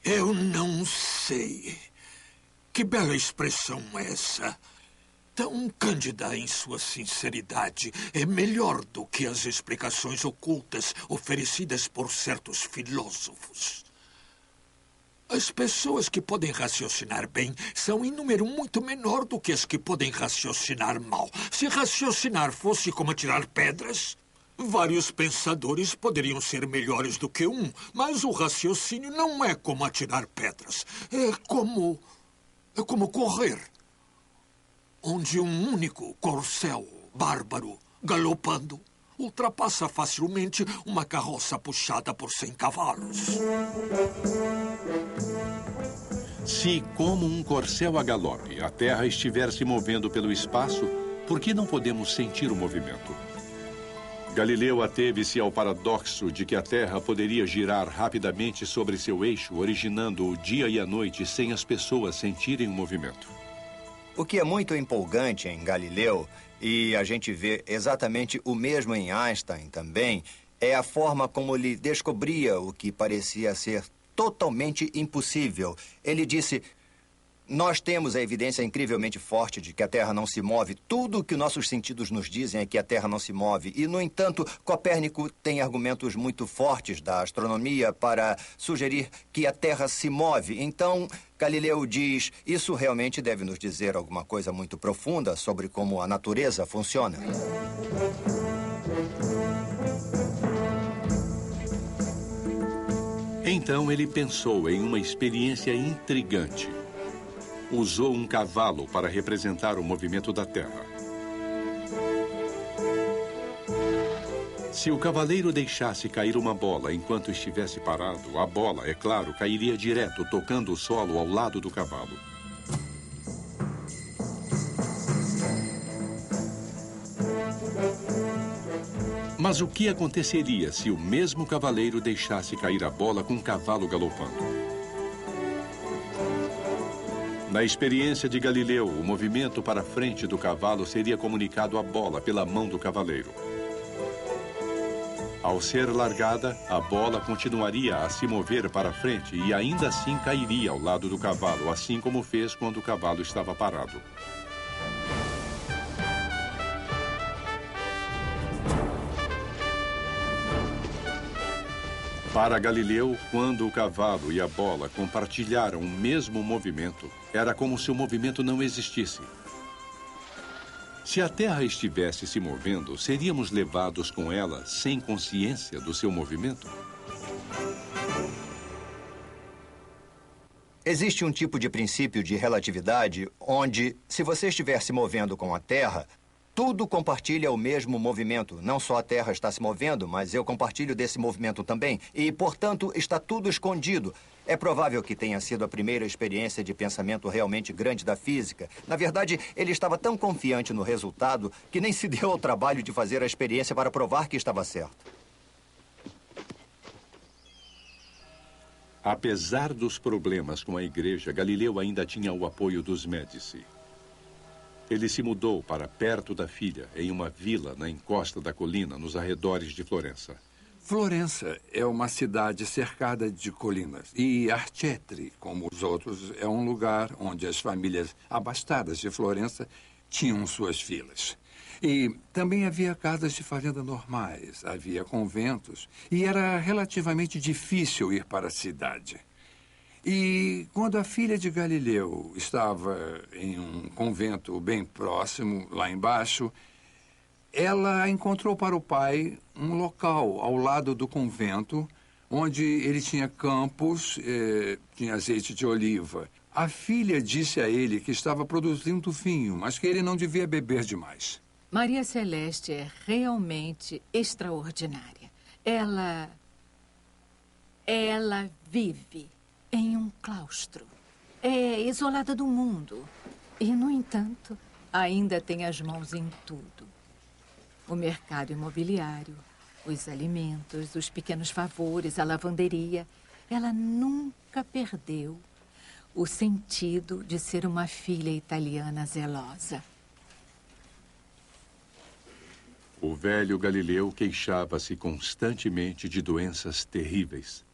Eu não sei. Que bela expressão essa. Tão cândida em sua sinceridade. É melhor do que as explicações ocultas oferecidas por certos filósofos. As pessoas que podem raciocinar bem são em número muito menor do que as que podem raciocinar mal. Se raciocinar fosse como atirar pedras, vários pensadores poderiam ser melhores do que um, mas o raciocínio não é como atirar pedras. É como correr, onde um único corcel bárbaro galopando ultrapassa facilmente uma carroça puxada por 100 cavalos. Se, como um corcel a galope, a Terra estiver se movendo pelo espaço, por que não podemos sentir o movimento? Galileu ateve-se ao paradoxo de que a Terra poderia girar rapidamente sobre seu eixo, originando o dia e a noite sem as pessoas sentirem o movimento. O que é muito empolgante em Galileu, e a gente vê exatamente o mesmo em Einstein também, é a forma como ele descobria o que parecia ser totalmente impossível. Ele disse: nós temos a evidência incrivelmente forte de que a Terra não se move. Tudo o que nossos sentidos nos dizem é que a Terra não se move. E, no entanto, Copérnico tem argumentos muito fortes da astronomia para sugerir que a Terra se move. Então, Galileu diz: isso realmente deve nos dizer alguma coisa muito profunda sobre como a natureza funciona. Então ele pensou em uma experiência intrigante. Usou um cavalo para representar o movimento da Terra. Se o cavaleiro deixasse cair uma bola enquanto estivesse parado, a bola, é claro, cairia direto, tocando o solo ao lado do cavalo. Mas o que aconteceria se o mesmo cavaleiro deixasse cair a bola com o cavalo galopando? Na experiência de Galileu, o movimento para frente do cavalo seria comunicado à bola pela mão do cavaleiro. Ao ser largada, a bola continuaria a se mover para frente e ainda assim cairia ao lado do cavalo, assim como fez quando o cavalo estava parado. Para Galileu, quando o cavalo e a bola compartilharam o mesmo movimento, era como se o movimento não existisse. Se a Terra estivesse se movendo, seríamos levados com ela sem consciência do seu movimento? Existe um tipo de princípio de relatividade onde, se você estiver se movendo com a Terra, tudo compartilha o mesmo movimento. Não só a Terra está se movendo, mas eu compartilho desse movimento também. E, portanto, está tudo escondido. É provável que tenha sido a primeira experiência de pensamento realmente grande da física. Na verdade, ele estava tão confiante no resultado que nem se deu ao trabalho de fazer a experiência para provar que estava certo. Apesar dos problemas com a igreja, Galileu ainda tinha o apoio dos Médici. Ele se mudou para perto da filha, em uma vila na encosta da colina, nos arredores de Florença. Florença é uma cidade cercada de colinas. E Arcetri, como os outros, é um lugar onde as famílias abastadas de Florença tinham suas filas. E também havia casas de fazenda normais, havia conventos, e era relativamente difícil ir para a cidade. E quando a filha de Galileu estava em um convento bem próximo, lá embaixo, ela encontrou para o pai um local ao lado do convento, onde ele tinha campos, tinha azeite de oliva. A filha disse a ele que estava produzindo vinho, mas que ele não devia beber demais. Maria Celeste é realmente extraordinária. Ela vive em um claustro. É isolada do mundo. E, no entanto, ainda tem as mãos em tudo. O mercado imobiliário, os alimentos, os pequenos favores, a lavanderia. Ela nunca perdeu o sentido de ser uma filha italiana zelosa. O velho Galileu queixava-se constantemente de doenças terríveis.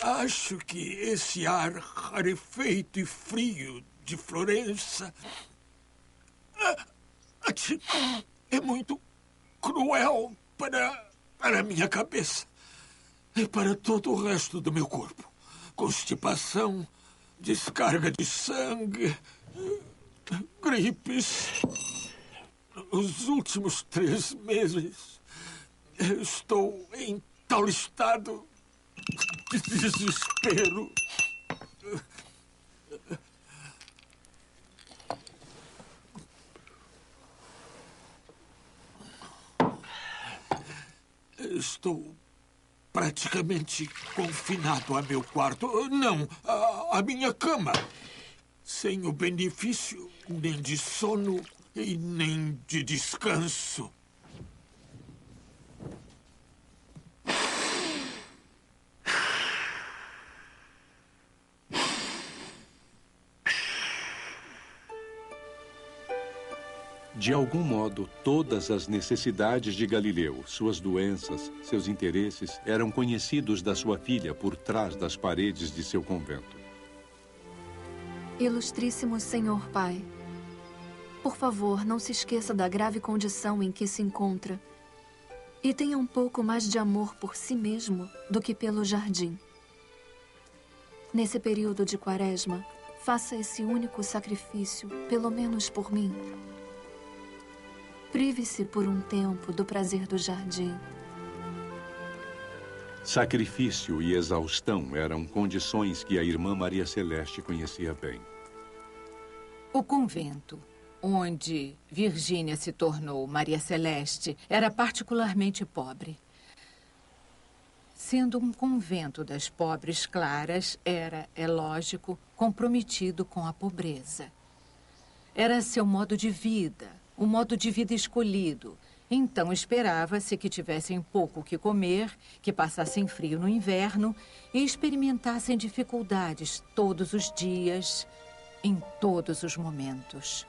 Acho que esse ar rarefeito e frio de Florença é muito cruel para a minha cabeça e para todo o resto do meu corpo. Constipação, descarga de sangue, gripes. Nos últimos 3 meses, eu estou em tal estado de desespero. Estou praticamente confinado a meu quarto. Não, a minha cama. Sem o benefício nem de sono e nem de descanso. De algum modo, todas as necessidades de Galileu, suas doenças, seus interesses, eram conhecidos da sua filha por trás das paredes de seu convento. Ilustríssimo Senhor Pai, por favor, não se esqueça da grave condição em que se encontra e tenha um pouco mais de amor por si mesmo do que pelo jardim. Nesse período de Quaresma, faça esse único sacrifício, pelo menos por mim. Prive-se por um tempo do prazer do jardim. Sacrifício e exaustão eram condições que a irmã Maria Celeste conhecia bem. O convento, onde Virgínia se tornou Maria Celeste, era particularmente pobre. Sendo um convento das pobres claras, era, é lógico, comprometido com a pobreza. Era seu modo de vida, o modo de vida escolhido. Então esperava-se que tivessem pouco o que comer, que passassem frio no inverno e experimentassem dificuldades todos os dias, em todos os momentos.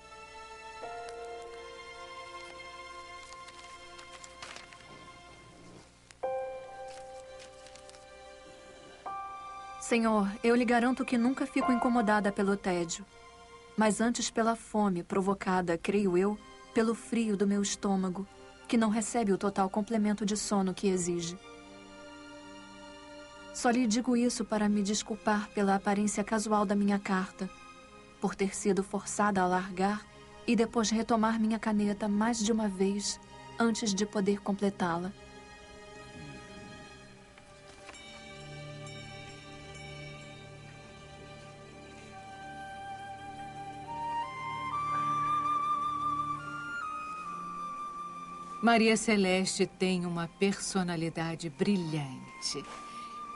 Senhor, eu lhe garanto que nunca fico incomodada pelo tédio, mas antes pela fome provocada, creio eu, pelo frio do meu estômago, que não recebe o total complemento de sono que exige. Só lhe digo isso para me desculpar pela aparência casual da minha carta, por ter sido forçada a largar e depois retomar minha caneta mais de uma vez antes de poder completá-la. Maria Celeste tem uma personalidade brilhante.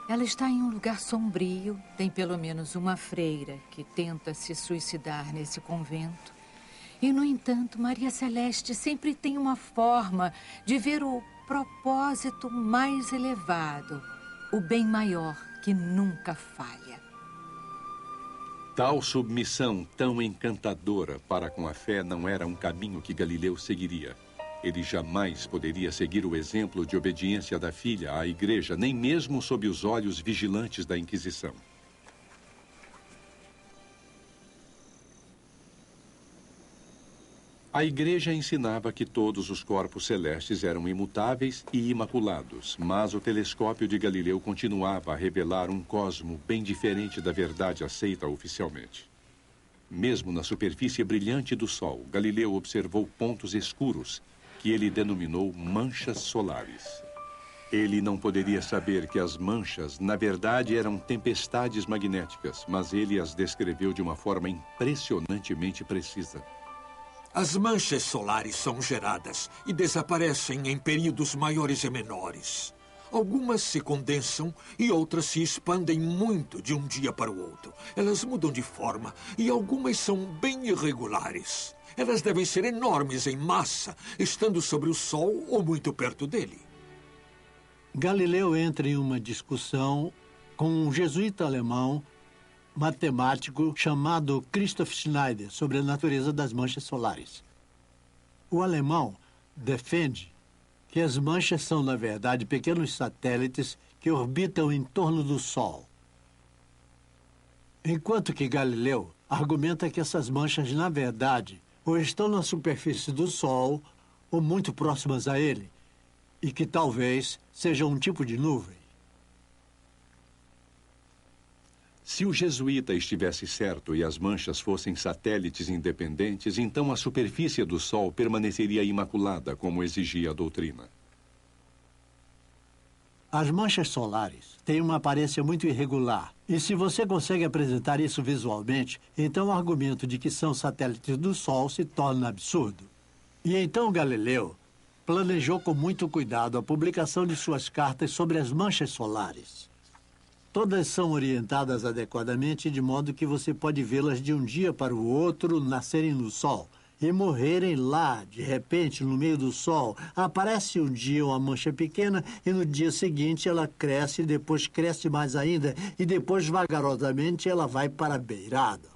Ela está em um lugar sombrio, tem pelo menos uma freira que tenta se suicidar nesse convento. E, no entanto, Maria Celeste sempre tem uma forma de ver o propósito mais elevado, o bem maior que nunca falha. Tal submissão tão encantadora para com a fé não era um caminho que Galileu seguiria. Ele jamais poderia seguir o exemplo de obediência da filha à igreja, nem mesmo sob os olhos vigilantes da Inquisição. A igreja ensinava que todos os corpos celestes eram imutáveis e imaculados, mas o telescópio de Galileu continuava a revelar um cosmo bem diferente da verdade aceita oficialmente. Mesmo na superfície brilhante do Sol, Galileu observou pontos escuros, que ele denominou manchas solares. Ele não poderia saber que as manchas, na verdade, eram tempestades magnéticas, mas ele as descreveu de uma forma impressionantemente precisa. As manchas solares são geradas e desaparecem em períodos maiores e menores. Algumas se condensam e outras se expandem muito de um dia para o outro. Elas mudam de forma e algumas são bem irregulares. Elas devem ser enormes em massa, estando sobre o Sol ou muito perto dele. Galileu entra em uma discussão com um jesuíta alemão matemático chamado Christoph Schneider sobre a natureza das manchas solares. O alemão defende que as manchas são, na verdade, pequenos satélites que orbitam em torno do Sol. Enquanto que Galileu argumenta que essas manchas, na verdade, ou estão na superfície do Sol ou muito próximas a ele, e que talvez sejam um tipo de nuvem. Se o jesuíta estivesse certo e as manchas fossem satélites independentes, então a superfície do Sol permaneceria imaculada, como exigia a doutrina. As manchas solares têm uma aparência muito irregular. E se você consegue apresentar isso visualmente, então o argumento de que são satélites do Sol se torna absurdo. E então Galileu planejou com muito cuidado a publicação de suas cartas sobre as manchas solares. Todas são orientadas adequadamente, de modo que você pode vê-las de um dia para o outro nascerem no Sol e morrerem lá, de repente, no meio do Sol. Aparece um dia uma mancha pequena e no dia seguinte ela cresce, depois cresce mais ainda e depois, vagarosamente, ela vai para a beirada.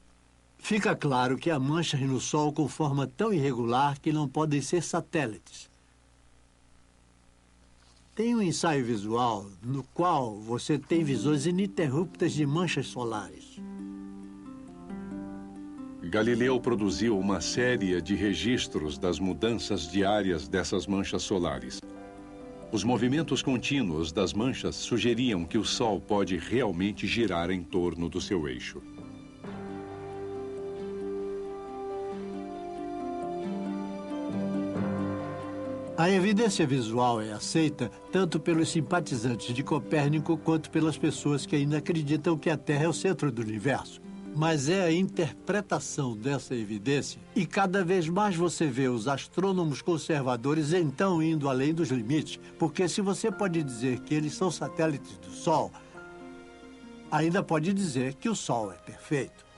Fica claro que há manchas no Sol com forma tão irregular que não podem ser satélites. Tem um ensaio visual no qual você tem visões ininterruptas de manchas solares. Galileu produziu uma série de registros das mudanças diárias dessas manchas solares. Os movimentos contínuos das manchas sugeriam que o Sol pode realmente girar em torno do seu eixo. A evidência visual é aceita tanto pelos simpatizantes de Copérnico quanto pelas pessoas que ainda acreditam que a Terra é o centro do universo. Mas é a interpretação dessa evidência, e cada vez mais você vê os astrônomos conservadores então indo além dos limites, porque se você pode dizer que eles são satélites do Sol, ainda pode dizer que o Sol é perfeito.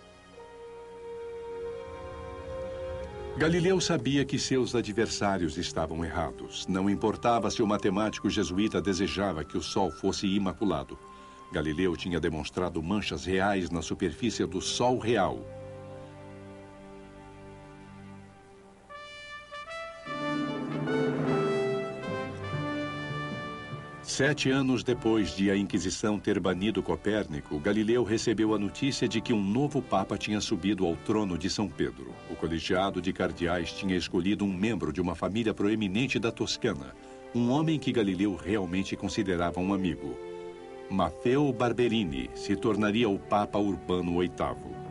Galileu sabia que seus adversários estavam errados. Não importava se o matemático jesuíta desejava que o Sol fosse imaculado. Galileu tinha demonstrado manchas reais na superfície do Sol real. Sete anos depois de a Inquisição ter banido Copérnico, Galileu recebeu a notícia de que um novo papa tinha subido ao trono de São Pedro. O colegiado de cardeais tinha escolhido um membro de uma família proeminente da Toscana, um homem que Galileu realmente considerava um amigo. Maffeo Barberini se tornaria o Papa Urbano VIII.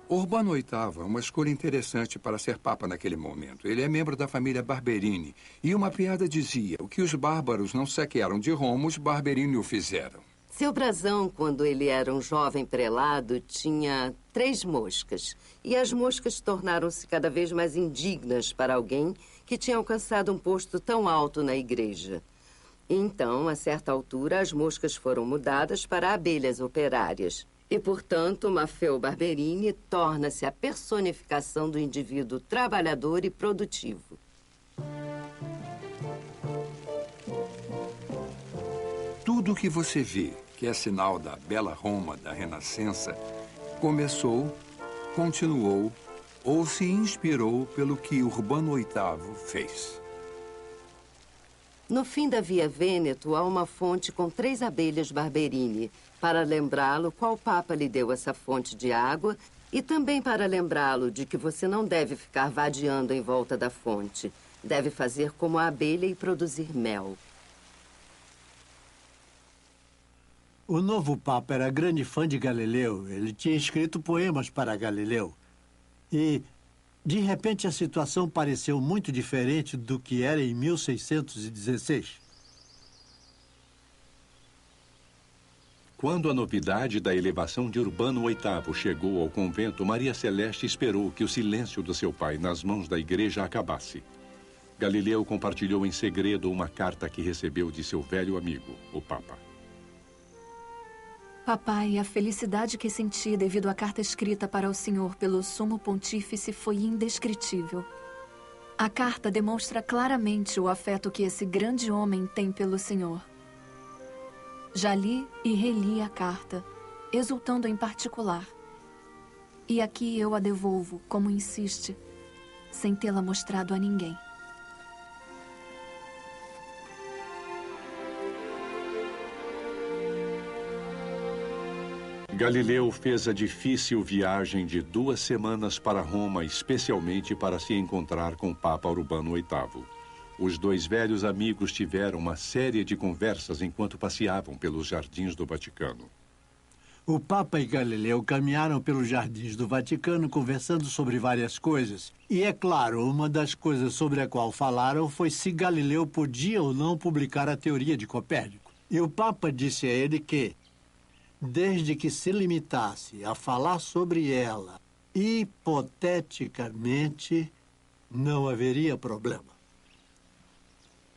Urbano VIII é uma escolha interessante para ser papa naquele momento. Ele é membro da família Barberini. E uma piada dizia: o que os bárbaros não saquearam de Roma, os Barberini o fizeram. Seu brasão, quando ele era um jovem prelado, tinha 3 moscas. E as moscas tornaram-se cada vez mais indignas para alguém que tinha alcançado um posto tão alto na igreja. Então, a certa altura, as moscas foram mudadas para abelhas operárias. E, portanto, Maffeo Barberini torna-se a personificação do indivíduo trabalhador e produtivo. Tudo o que você vê, que é sinal da bela Roma da Renascença, começou, continuou ou se inspirou pelo que Urbano VIII fez. No fim da Via Vêneto, há uma fonte com 3 abelhas Barberini, para lembrá-lo qual papa lhe deu essa fonte de água e também para lembrá-lo de que você não deve ficar vadiando em volta da fonte. Deve fazer como a abelha e produzir mel. O novo papa era grande fã de Galileu. Ele tinha escrito poemas para Galileu. E, de repente, a situação pareceu muito diferente do que era em 1616. Quando a novidade da elevação de Urbano VIII chegou ao convento, Maria Celeste esperou que o silêncio do seu pai nas mãos da igreja acabasse. Galileu compartilhou em segredo uma carta que recebeu de seu velho amigo, o Papa. Papai, a felicidade que senti devido à carta escrita para o senhor pelo Sumo Pontífice foi indescritível. A carta demonstra claramente o afeto que esse grande homem tem pelo senhor. Já li e reli a carta, exultando em particular. E aqui eu a devolvo, como insiste, sem tê-la mostrado a ninguém. Galileu fez a difícil viagem de 2 semanas para Roma, especialmente para se encontrar com o Papa Urbano VIII. Os 2 velhos amigos tiveram uma série de conversas enquanto passeavam pelos jardins do Vaticano. O Papa e Galileu caminharam pelos jardins do Vaticano conversando sobre várias coisas. E, é claro, uma das coisas sobre a qual falaram foi se Galileu podia ou não publicar a teoria de Copérnico. E o Papa disse a ele que, desde que se limitasse a falar sobre ela, hipoteticamente, não haveria problema.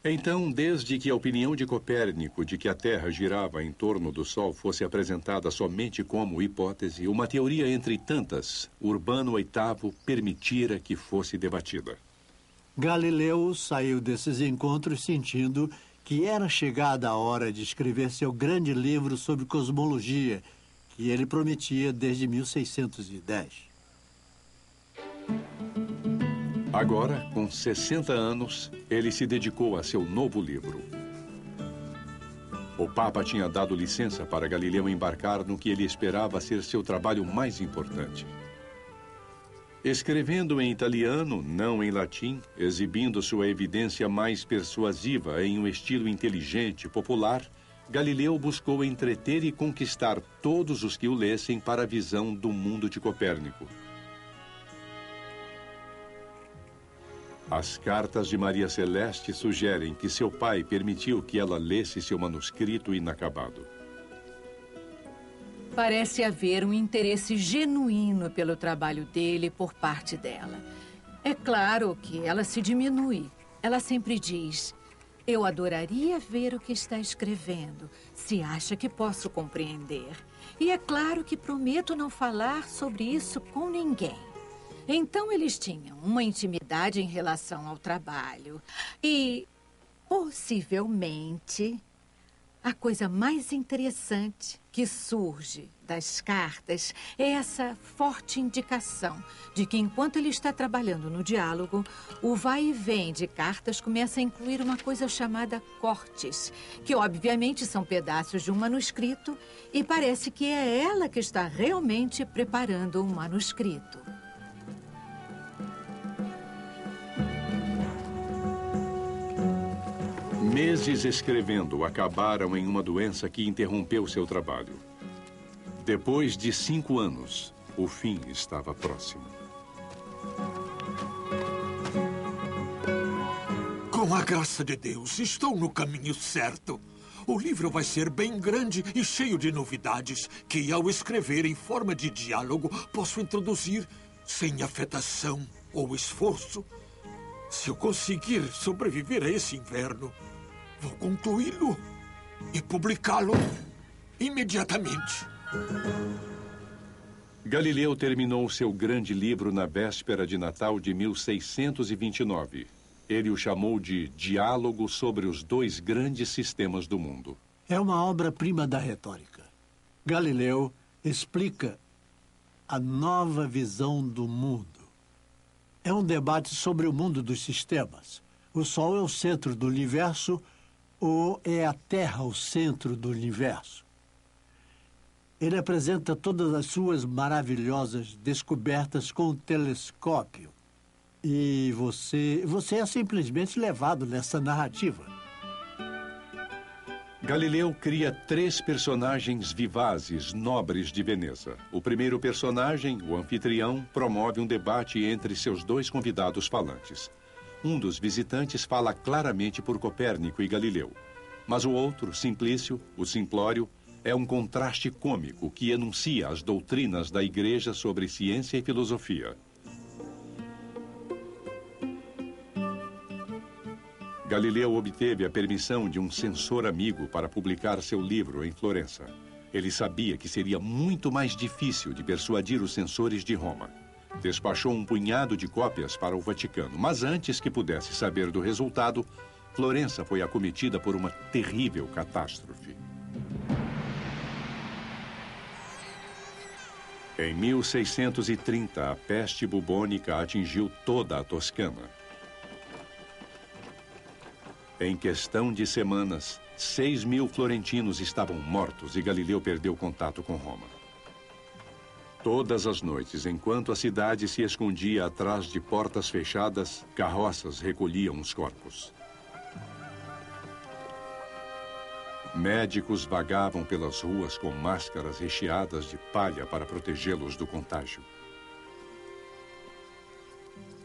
Então, desde que a opinião de Copérnico de que a Terra girava em torno do Sol fosse apresentada somente como hipótese, uma teoria entre tantas, Urbano VIII permitira que fosse debatida. Galileu saiu desses encontros sentindo que era chegada a hora de escrever seu grande livro sobre cosmologia, que ele prometia desde 1610. Agora, com 60 anos, ele se dedicou a seu novo livro. O Papa tinha dado licença para Galileu embarcar no que ele esperava ser seu trabalho mais importante. Escrevendo em italiano, não em latim, exibindo sua evidência mais persuasiva em um estilo inteligente, popular, Galileu buscou entreter e conquistar todos os que o lessem para a visão do mundo de Copérnico. As cartas de Maria Celeste sugerem que seu pai permitiu que ela lesse seu manuscrito inacabado. Parece haver um interesse genuíno pelo trabalho dele por parte dela. É claro que ela se diminui. Ela sempre diz: eu adoraria ver o que está escrevendo, se acha que posso compreender. E é claro que prometo não falar sobre isso com ninguém. Então eles tinham uma intimidade em relação ao trabalho. E, possivelmente, a coisa mais interessante que surge das cartas é essa forte indicação de que, enquanto ele está trabalhando no diálogo, o vai e vem de cartas começa a incluir uma coisa chamada cortes, que obviamente são pedaços de um manuscrito, e parece que é ela que está realmente preparando um manuscrito. Meses escrevendo acabaram em uma doença que interrompeu seu trabalho. Depois de 5 anos, o fim estava próximo. Com a graça de Deus, estou no caminho certo. O livro vai ser bem grande e cheio de novidades que, ao escrever em forma de diálogo, posso introduzir sem afetação ou esforço. Se eu conseguir sobreviver a esse inverno, vou concluí-lo e publicá-lo imediatamente. Galileu terminou seu grande livro na véspera de Natal de 1629. Ele o chamou de Diálogo sobre os dois grandes sistemas do mundo. É uma obra-prima da retórica. Galileu explica a nova visão do mundo. É um debate sobre o mundo dos sistemas. O Sol é o centro do universo ou é a Terra o centro do universo? Ele apresenta todas as suas maravilhosas descobertas com o telescópio. E você é simplesmente levado nessa narrativa. Galileu cria 3 personagens vivazes, nobres de Veneza. O primeiro personagem, o anfitrião, promove um debate entre seus 2 convidados falantes. Um dos visitantes fala claramente por Copérnico e Galileu. Mas o outro, Simplício, o simplório, é um contraste cômico que enuncia as doutrinas da Igreja sobre ciência e filosofia. Galileu obteve a permissão de um censor amigo para publicar seu livro em Florença. Ele sabia que seria muito mais difícil de persuadir os censores de Roma. Despachou um punhado de cópias para o Vaticano, mas antes que pudesse saber do resultado, Florença foi acometida por uma terrível catástrofe. Em 1630, a peste bubônica atingiu toda a Toscana. Em questão de semanas, 6.000 florentinos estavam mortos e Galileu perdeu contato com Roma. Todas as noites, enquanto a cidade se escondia atrás de portas fechadas, carroças recolhiam os corpos. Médicos vagavam pelas ruas com máscaras recheadas de palha para protegê-los do contágio.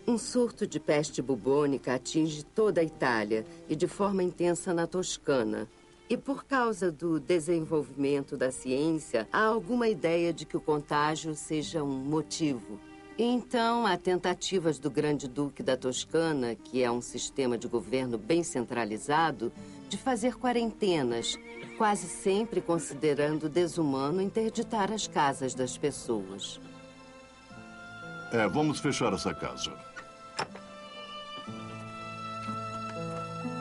Um surto de peste bubônica atinge toda a Itália e de forma intensa na Toscana. E por causa do desenvolvimento da ciência, há alguma ideia de que o contágio seja um motivo. E então, há tentativas do Grande Duque da Toscana, que é um sistema de governo bem centralizado, de fazer quarentenas, quase sempre considerando desumano interditar as casas das pessoas. Vamos fechar essa casa.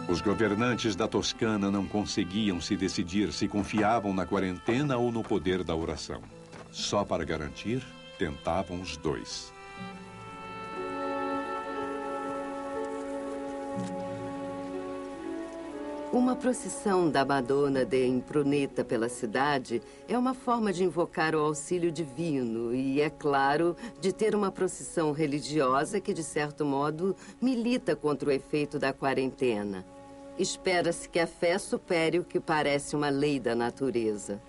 Os governantes da Toscana não conseguiam se decidir se confiavam na quarentena ou no poder da oração. Só para garantir, tentavam os dois. Uma procissão da Madonna de Impruneta pela cidade é uma forma de invocar o auxílio divino e, é claro, de ter uma procissão religiosa que, de certo modo, milita contra o efeito da quarentena. Espera-se que a fé supere o que parece uma lei da natureza.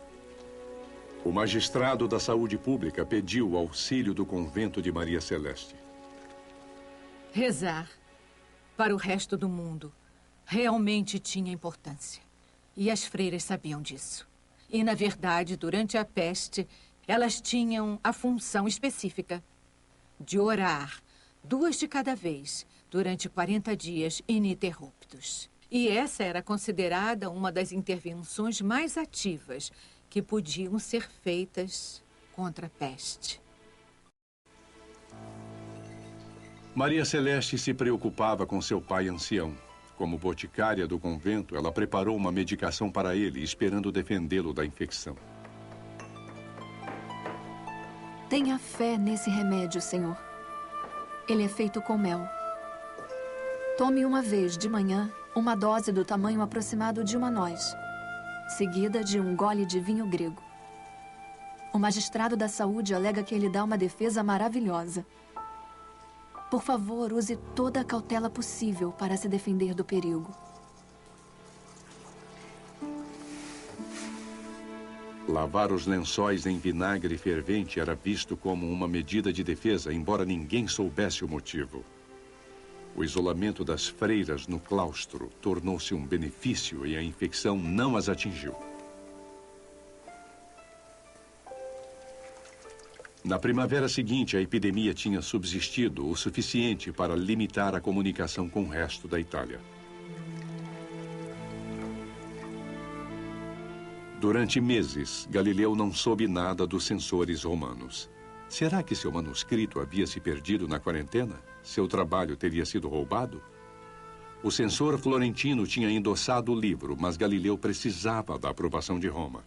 O magistrado da saúde pública pediu o auxílio do convento de Maria Celeste. Rezar para o resto do mundo realmente tinha importância. E as freiras sabiam disso. E, na verdade, durante a peste, elas tinham a função específica de orar 2 de cada vez, durante 40 dias ininterruptos. E essa era considerada uma das intervenções mais ativas que podiam ser feitas contra a peste. Maria Celeste se preocupava com seu pai ancião. Como boticária do convento, ela preparou uma medicação para ele, esperando defendê-lo da infecção. Tenha fé nesse remédio, Senhor. Ele é feito com mel. Tome uma vez de manhã uma dose do tamanho aproximado de uma noz, seguida de um gole de vinho grego. O magistrado da saúde alega que ele dá uma defesa maravilhosa. Por favor, use toda a cautela possível para se defender do perigo. Lavar os lençóis em vinagre fervente era visto como uma medida de defesa, embora ninguém soubesse o motivo. O isolamento das freiras no claustro tornou-se um benefício e a infecção não as atingiu. Na primavera seguinte, a epidemia tinha subsistido o suficiente para limitar a comunicação com o resto da Itália. Durante meses, Galileu não soube nada dos censores romanos. Será que seu manuscrito havia se perdido na quarentena? Seu trabalho teria sido roubado? O censor florentino tinha endossado o livro, mas Galileu precisava da aprovação de Roma.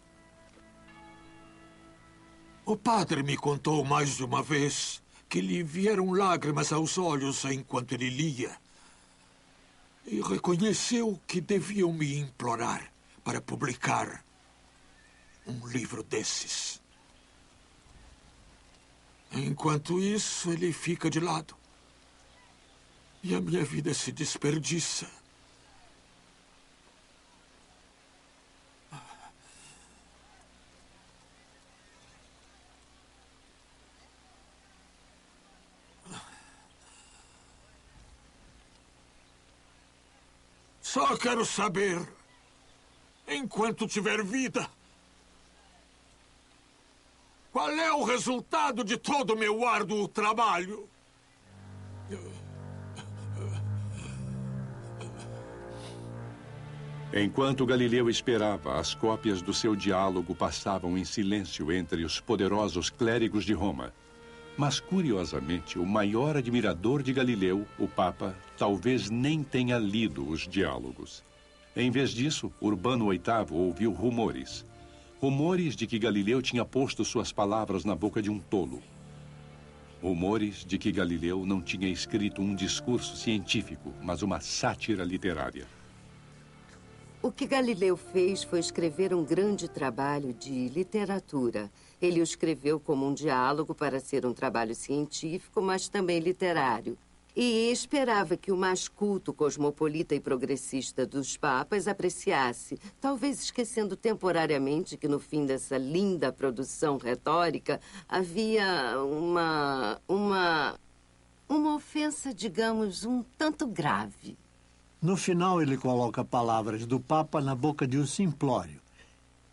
O padre me contou mais de uma vez que lhe vieram lágrimas aos olhos enquanto ele lia. E reconheceu que deviam me implorar para publicar um livro desses. Enquanto isso, ele fica de lado. E a minha vida se desperdiça. Só quero saber, enquanto tiver vida, qual é o resultado de todo o meu árduo trabalho? Enquanto Galileu esperava, as cópias do seu diálogo passavam em silêncio entre os poderosos clérigos de Roma. Mas, curiosamente, o maior admirador de Galileu, o Papa, talvez nem tenha lido os diálogos. Em vez disso, Urbano VIII ouviu rumores. Rumores de que Galileu tinha posto suas palavras na boca de um tolo. Rumores de que Galileu não tinha escrito um discurso científico, mas uma sátira literária. O que Galileu fez foi escrever um grande trabalho de literatura. Ele o escreveu como um diálogo para ser um trabalho científico, mas também literário. E esperava que o mais culto, cosmopolita e progressista dos papas apreciasse, talvez esquecendo temporariamente que no fim dessa linda produção retórica havia uma ofensa, digamos, um tanto grave. No final, ele coloca palavras do Papa na boca de um simplório,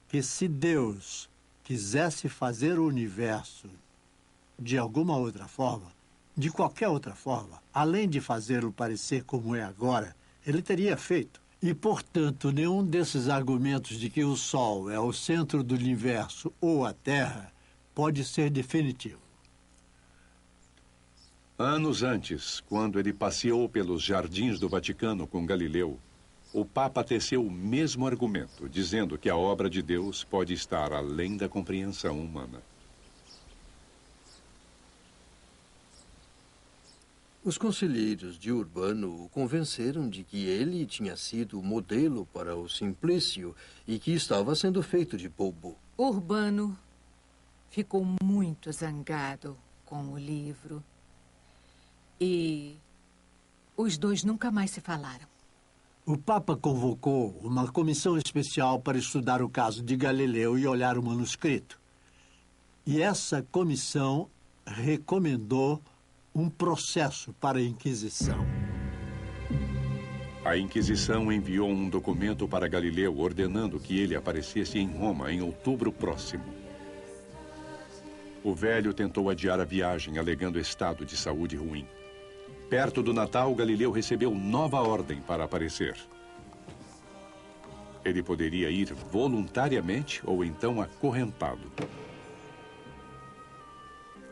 que se Deus quisesse fazer o universo de alguma outra forma, de qualquer outra forma, além de fazê-lo parecer como é agora, ele teria feito. E, portanto, nenhum desses argumentos de que o Sol é o centro do universo ou a Terra pode ser definitivo. Anos antes, quando ele passeou pelos jardins do Vaticano com Galileu, o Papa teceu o mesmo argumento, dizendo que a obra de Deus pode estar além da compreensão humana. Os conselheiros de Urbano o convenceram de que ele tinha sido o modelo para o Simplício e que estava sendo feito de bobo. Urbano ficou muito zangado com o livro. E os dois nunca mais se falaram. O Papa convocou uma comissão especial para estudar o caso de Galileu e olhar o manuscrito. E essa comissão recomendou um processo para a Inquisição. A Inquisição enviou um documento para Galileu ordenando que ele aparecesse em Roma em outubro próximo. O velho tentou adiar a viagem, alegando estado de saúde ruim. Perto do Natal, Galileu recebeu nova ordem para aparecer. Ele poderia ir voluntariamente ou então acorrentado.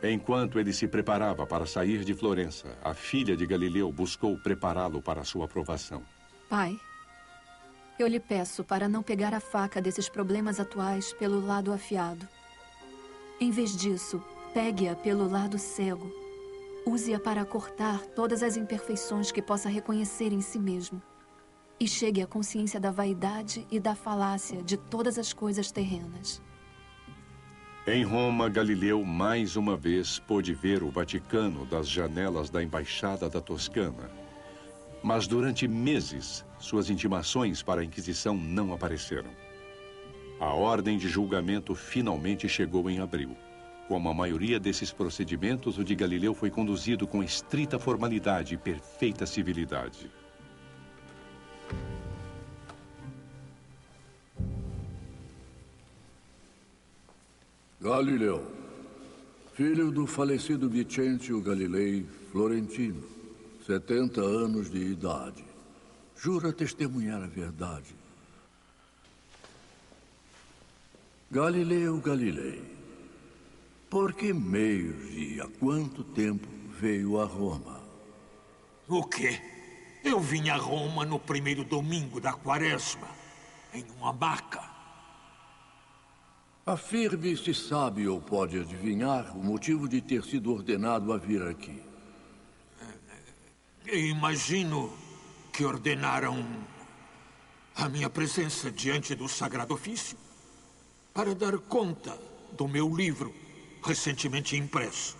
Enquanto ele se preparava para sair de Florença, a filha de Galileu buscou prepará-lo para sua aprovação. Pai, eu lhe peço para não pegar a faca desses problemas atuais pelo lado afiado. Em vez disso, pegue-a pelo lado cego. Use-a para cortar todas as imperfeições que possa reconhecer em si mesmo. E chegue à consciência da vaidade e da falácia de todas as coisas terrenas. Em Roma, Galileu mais uma vez pôde ver o Vaticano das janelas da Embaixada da Toscana. Mas durante meses, suas intimações para a Inquisição não apareceram. A ordem de julgamento finalmente chegou em abril. Como a maioria desses procedimentos, o de Galileu foi conduzido com estrita formalidade e perfeita civilidade. Galileu, filho do falecido Vicentio Galilei Florentino, 70 anos de idade. Jura testemunhar a verdade. Galileu Galilei, por que meios e há quanto tempo veio a Roma? O quê? Eu vim a Roma no primeiro domingo da quaresma, em uma maca. Afirme se sabe ou pode adivinhar o motivo de ter sido ordenado a vir aqui. Imagino que ordenaram a minha presença diante do Sagrado Ofício para dar conta do meu livro recentemente impresso.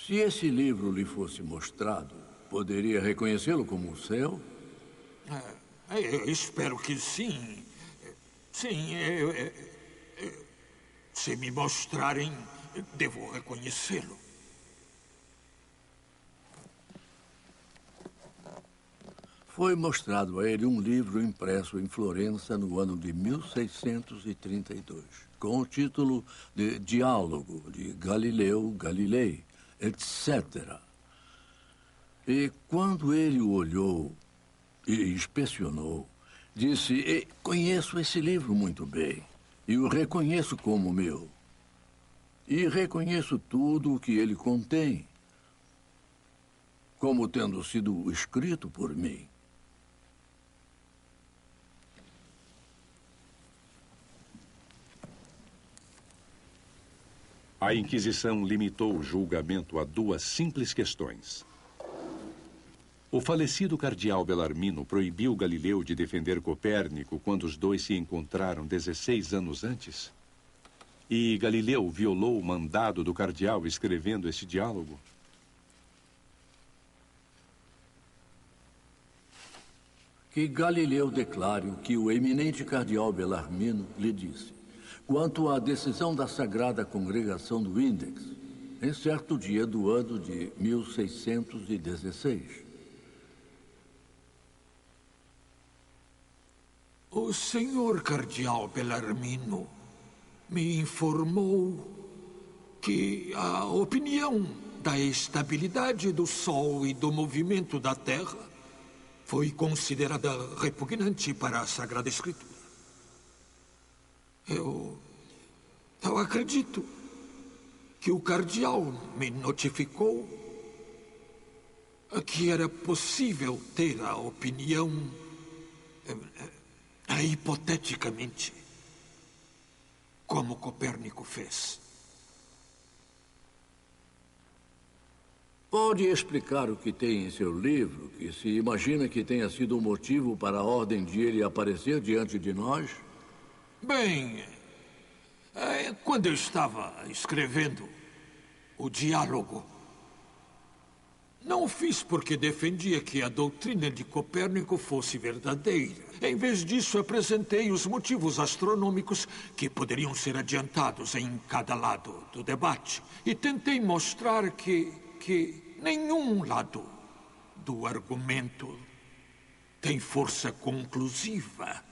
Se esse livro lhe fosse mostrado, poderia reconhecê-lo como o seu? Eu espero que sim. Sim, se me mostrarem, devo reconhecê-lo. Foi mostrado a ele um livro impresso em Florença no ano de 1632, com o título de Diálogo de Galileu Galilei, etc. E quando ele o olhou e inspecionou, disse: conheço esse livro muito bem e o reconheço como meu. E reconheço tudo o que ele contém, como tendo sido escrito por mim. A Inquisição limitou o julgamento a duas simples questões. O falecido cardeal Bellarmino proibiu Galileu de defender Copérnico quando os dois se encontraram 16 anos antes? E Galileu violou o mandado do cardeal escrevendo esse diálogo? Que Galileu declare o que o eminente cardeal Bellarmino lhe disse quanto à decisão da Sagrada Congregação do Index, em certo dia do ano de 1616. O senhor cardeal Bellarmino me informou que a opinião da estabilidade do Sol e do movimento da Terra foi considerada repugnante para a Sagrada Escritura. Eu acredito que o cardeal me notificou que era possível ter a opinião, hipoteticamente, como Copérnico fez. Pode explicar o que tem em seu livro, que se imagina que tenha sido o motivo para a ordem de ele aparecer diante de nós? Bem, quando eu estava escrevendo o diálogo, não o fiz porque defendia que a doutrina de Copérnico fosse verdadeira. Em vez disso, apresentei os motivos astronômicos que poderiam ser adiantados em cada lado do debate. E tentei mostrar que nenhum lado do argumento tem força conclusiva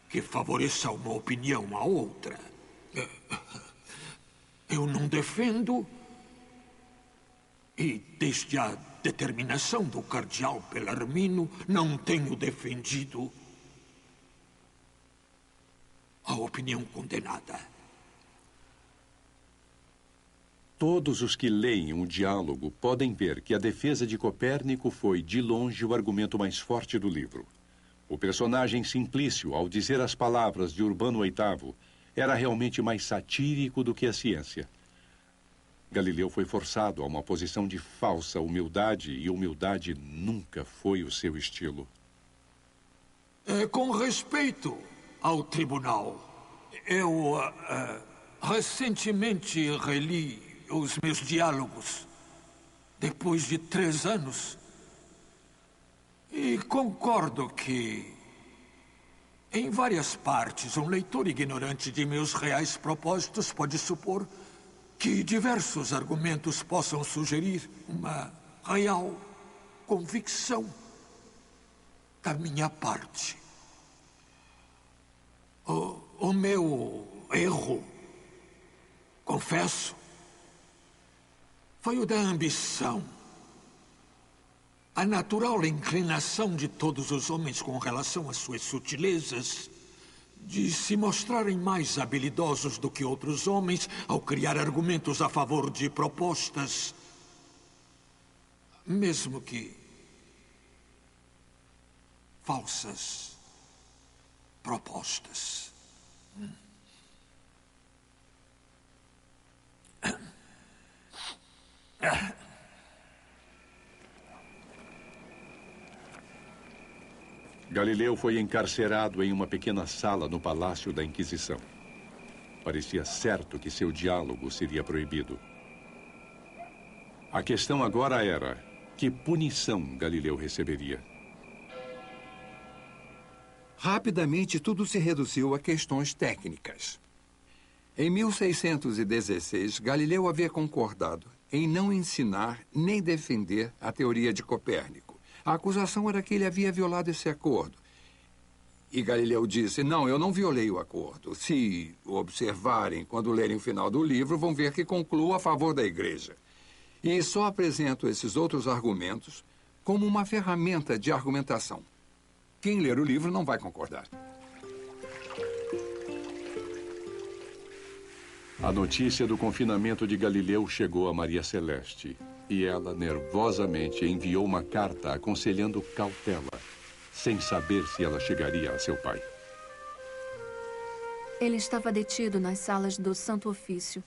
que favoreça uma opinião à outra. Eu não defendo, e desde a determinação do cardeal Bellarmino, não tenho defendido a opinião condenada. Todos os que leem o diálogo podem ver que a defesa de Copérnico foi, de longe, o argumento mais forte do livro. O personagem Simplício, ao dizer as palavras de Urbano VIII, era realmente mais satírico do que a ciência. Galileu foi forçado a uma posição de falsa humildade, e humildade nunca foi o seu estilo. Com respeito ao tribunal, eu recentemente reli os meus diálogos, depois de 3 anos, e concordo que, em várias partes, um leitor ignorante de meus reais propósitos pode supor que diversos argumentos possam sugerir uma real convicção da minha parte. O meu erro, confesso, foi o da ambição. A natural inclinação de todos os homens com relação às suas sutilezas, de se mostrarem mais habilidosos do que outros homens ao criar argumentos a favor de propostas, mesmo que falsas propostas. Galileu foi encarcerado em uma pequena sala no Palácio da Inquisição. Parecia certo que seu diálogo seria proibido. A questão agora era: que punição Galileu receberia? Rapidamente, tudo se reduziu a questões técnicas. Em 1616, Galileu havia concordado em não ensinar nem defender a teoria de Copérnico. A acusação era que ele havia violado esse acordo. E Galileu disse: não, eu não violei o acordo. Se o observarem quando lerem o final do livro, vão ver que concluo a favor da igreja. E só apresento esses outros argumentos como uma ferramenta de argumentação. Quem ler o livro não vai concordar. A notícia do confinamento de Galileu chegou a Maria Celeste. E ela, nervosamente, enviou uma carta aconselhando cautela, sem saber se ela chegaria a seu pai. Ele estava detido nas salas do Santo Ofício.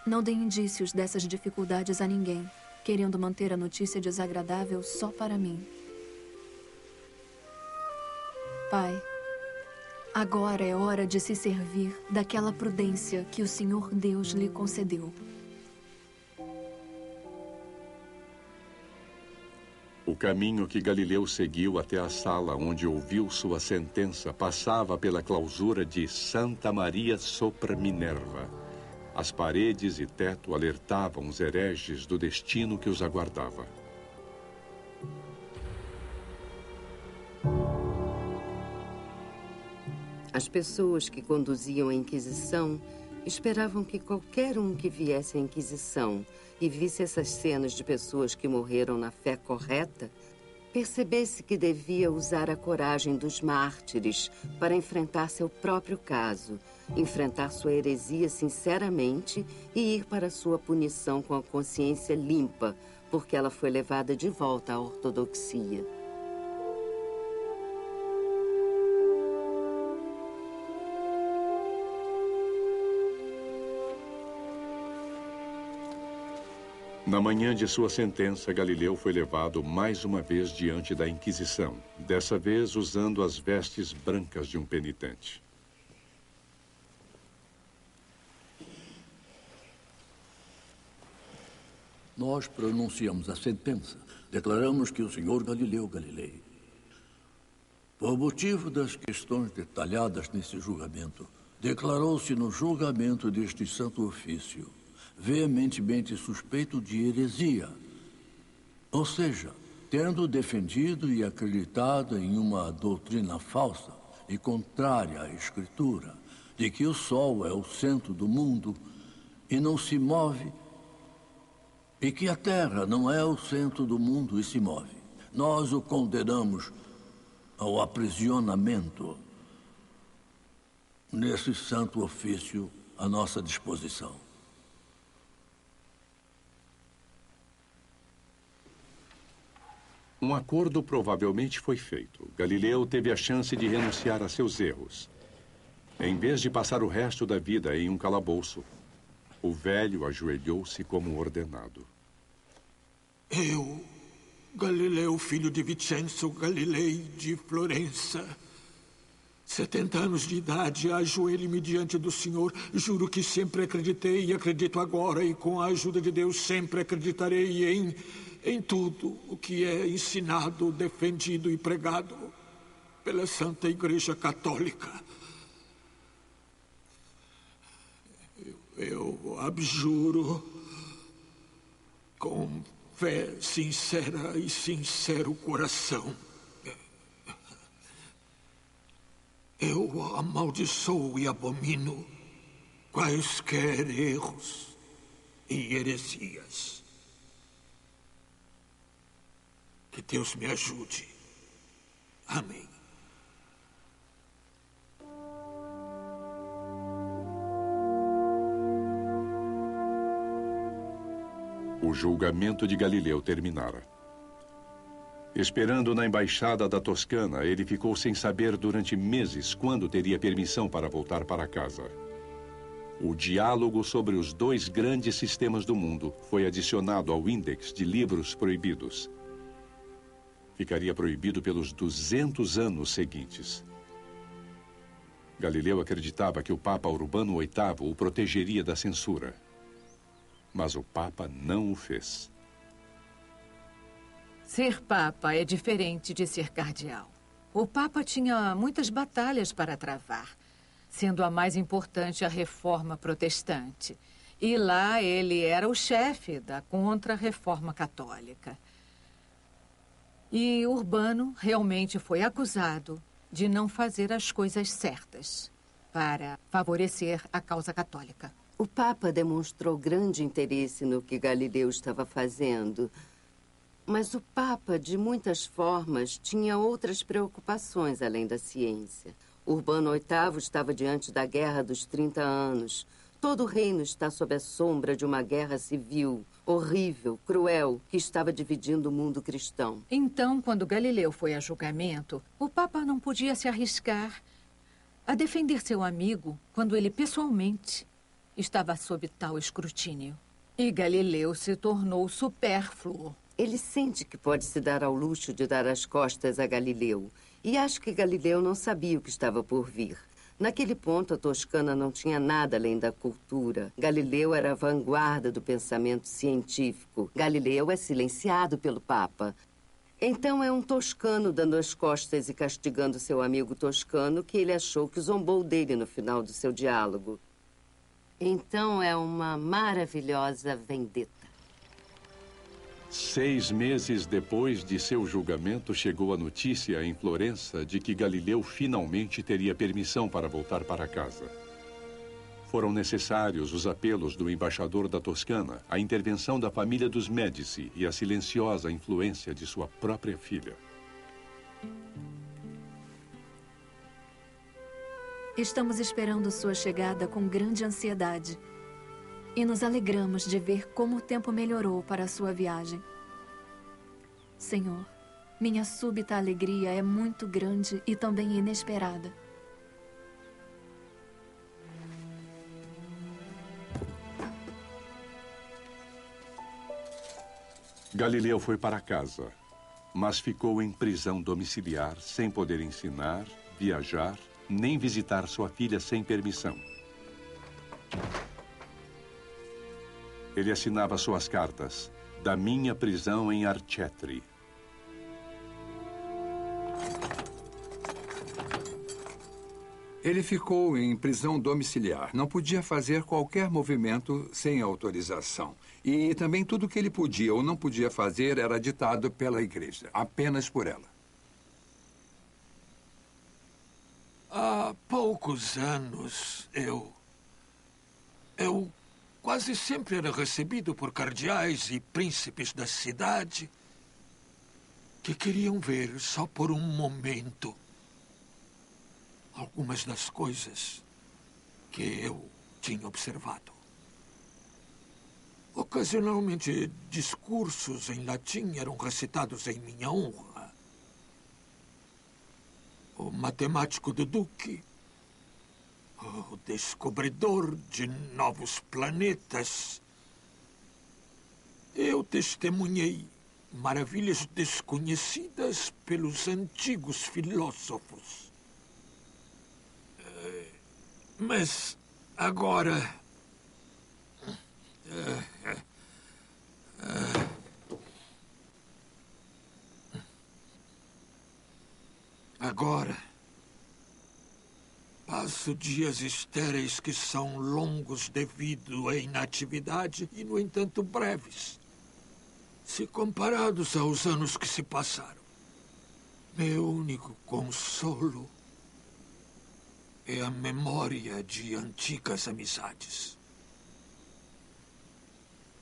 Não dei indícios dessas dificuldades a ninguém, querendo manter a notícia desagradável só para mim. Pai, agora é hora de se servir daquela prudência que o Senhor Deus lhe concedeu. O caminho que Galileu seguiu até a sala onde ouviu sua sentença passava pela clausura de Santa Maria sopra Minerva. As paredes e teto alertavam os hereges do destino que os aguardava. As pessoas que conduziam a Inquisição esperavam que qualquer um que viesse à Inquisição e visse essas cenas de pessoas que morreram na fé correta, percebesse que devia usar a coragem dos mártires para enfrentar seu próprio caso, enfrentar sua heresia sinceramente e ir para sua punição com a consciência limpa, porque ela foi levada de volta à ortodoxia. Na manhã de sua sentença, Galileu foi levado mais uma vez diante da Inquisição, dessa vez usando as vestes brancas de um penitente. Nós pronunciamos a sentença. Declaramos que o senhor Galileu Galilei, por motivo das questões detalhadas nesse julgamento, declarou-se no julgamento deste santo ofício veementemente suspeito de heresia. Ou seja, tendo defendido e acreditado em uma doutrina falsa e contrária à Escritura, de que o Sol é o centro do mundo e não se move, e que a Terra não é o centro do mundo e se move. Nós o condenamos ao aprisionamento nesse santo ofício à nossa disposição. Um acordo provavelmente foi feito. Galileu teve a chance de renunciar a seus erros. Em vez de passar o resto da vida em um calabouço, o velho ajoelhou-se como ordenado. Eu, Galileu, filho de Vincenzo Galilei de Florença, 70 anos de idade, ajoelhe-me diante do Senhor. Juro que sempre acreditei e acredito agora, e com a ajuda de Deus sempre acreditarei em tudo o que é ensinado, defendido e pregado pela Santa Igreja Católica. Eu abjuro com fé sincera e sincero coração. Eu amaldiçoo e abomino quaisquer erros e heresias. Que Deus me ajude. Amém. O julgamento de Galileu terminara. Esperando na embaixada da Toscana, ele ficou sem saber durante meses quando teria permissão para voltar para casa. O diálogo sobre os dois grandes sistemas do mundo foi adicionado ao índex de livros proibidos. Ficaria proibido pelos 200 anos seguintes. Galileu acreditava que o Papa Urbano VIII o protegeria da censura. Mas o Papa não o fez. Ser Papa é diferente de ser cardeal. O Papa tinha muitas batalhas para travar, sendo a mais importante a Reforma Protestante. E lá ele era o chefe da Contra-Reforma Católica. E Urbano realmente foi acusado de não fazer as coisas certas para favorecer a causa católica. O Papa demonstrou grande interesse no que Galileu estava fazendo. Mas o Papa, de muitas formas, tinha outras preocupações além da ciência. Urbano VIII estava diante da Guerra dos 30 Anos. Todo o reino está sob a sombra de uma guerra civil, horrível, cruel, que estava dividindo o mundo cristão. Então, quando Galileu foi a julgamento, o Papa não podia se arriscar a defender seu amigo quando ele pessoalmente estava sob tal escrutínio. E Galileu se tornou supérfluo. Ele sente que pode se dar ao luxo de dar as costas a Galileu. E acho que Galileu não sabia o que estava por vir. Naquele ponto, a Toscana não tinha nada além da cultura. Galileu era a vanguarda do pensamento científico. Galileu é silenciado pelo Papa. Então é um toscano dando as costas e castigando seu amigo toscano que ele achou que zombou dele no final do seu diálogo. Então é uma maravilhosa vendetta. 6 meses depois de seu julgamento, chegou a notícia em Florença de que Galileu finalmente teria permissão para voltar para casa. Foram necessários os apelos do embaixador da Toscana, a intervenção da família dos Médici e a silenciosa influência de sua própria filha. Estamos esperando sua chegada com grande ansiedade. E nos alegramos de ver como o tempo melhorou para a sua viagem. Senhor, minha súbita alegria é muito grande e também inesperada. Galileu foi para casa, mas ficou em prisão domiciliar, sem poder ensinar, viajar, nem visitar sua filha sem permissão. Ele assinava suas cartas da minha prisão em Arcetri. Ele ficou em prisão domiciliar. Não podia fazer qualquer movimento sem autorização. E também tudo o que ele podia ou não podia fazer era ditado pela igreja, apenas por ela. Há poucos anos, eu quase sempre era recebido por cardeais e príncipes da cidade que queriam ver, só por um momento, algumas das coisas que eu tinha observado. Ocasionalmente, discursos em latim eram recitados em minha honra. O matemático do Duque, o descobridor de novos planetas. Eu testemunhei maravilhas desconhecidas pelos antigos filósofos. Mas agora... Agora, passo dias estéreis que são longos devido à inatividade e, no entanto, breves, se comparados aos anos que se passaram. Meu único consolo é a memória de antigas amizades,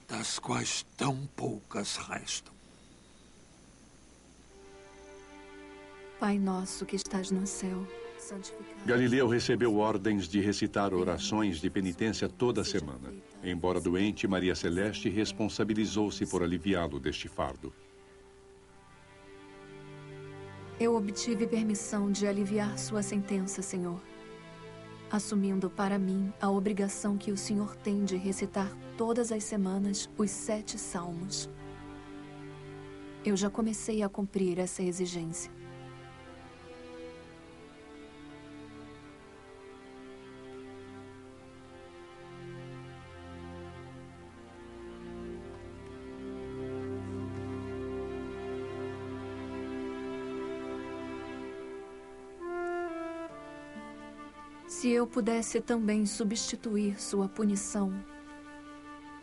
das quais tão poucas restam. Pai nosso que estás no céu, santificado. Galileu recebeu ordens de recitar orações de penitência toda semana. Embora doente, Maria Celeste responsabilizou-se por aliviá-lo deste fardo. Eu obtive permissão de aliviar sua sentença, Senhor, assumindo para mim a obrigação que o Senhor tem de recitar todas as semanas os 7 salmos. Eu já comecei a cumprir essa exigência. Se eu pudesse também substituir sua punição,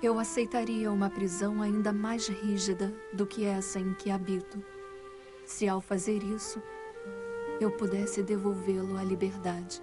eu aceitaria uma prisão ainda mais rígida do que essa em que habito, se ao fazer isso, eu pudesse devolvê-lo à liberdade.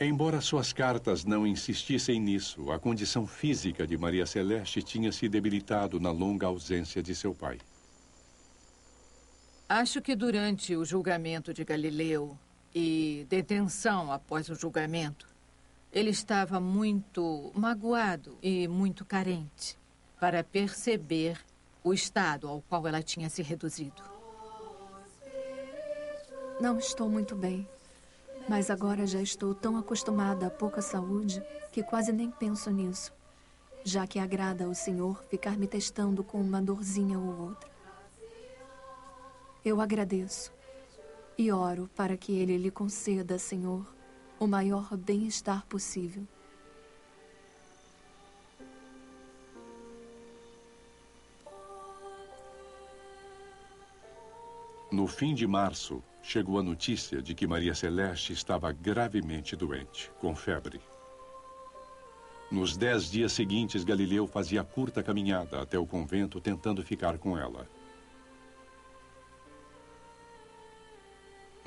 Embora suas cartas não insistissem nisso, a condição física de Maria Celeste tinha se debilitado na longa ausência de seu pai. Acho que durante o julgamento de Galileu e detenção após o julgamento, ele estava muito magoado e muito carente para perceber o estado ao qual ela tinha se reduzido. Não estou muito bem. Mas agora já estou tão acostumada à pouca saúde que quase nem penso nisso, já que agrada ao Senhor ficar me testando com uma dorzinha ou outra. Eu agradeço e oro para que Ele lhe conceda, Senhor, o maior bem-estar possível. No fim de março, chegou a notícia de que Maria Celeste estava gravemente doente, com febre. Nos 10 dias seguintes, Galileu fazia curta caminhada até o convento tentando ficar com ela.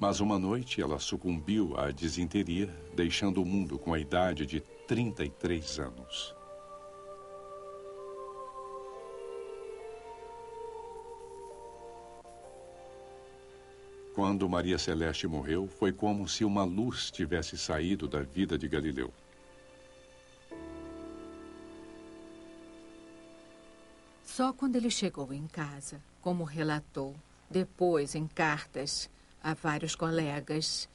Mas uma noite ela sucumbiu à disenteria, deixando o mundo com a idade de 33 anos. Quando Maria Celeste morreu, foi como se uma luz tivesse saído da vida de Galileu. Só quando ele chegou em casa, como relatou, depois em cartas a vários colegas,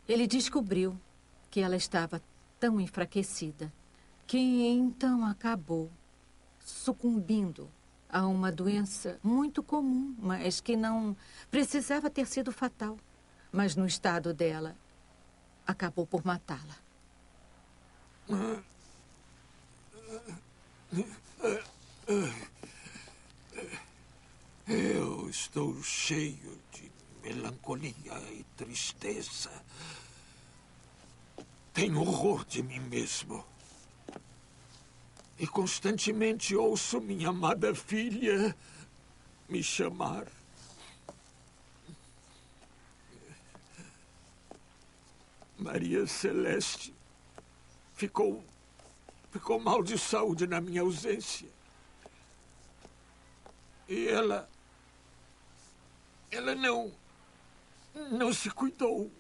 ele descobriu que ela estava tão enfraquecida que então acabou sucumbindo a uma doença muito comum, mas que não precisava ter sido fatal. Mas no estado dela, acabou por matá-la. Eu estou cheio de melancolia e tristeza. Tenho horror de mim mesmo. E constantemente ouço minha amada filha me chamar. Maria Celeste ficou mal de saúde na minha ausência. E ela não se cuidou.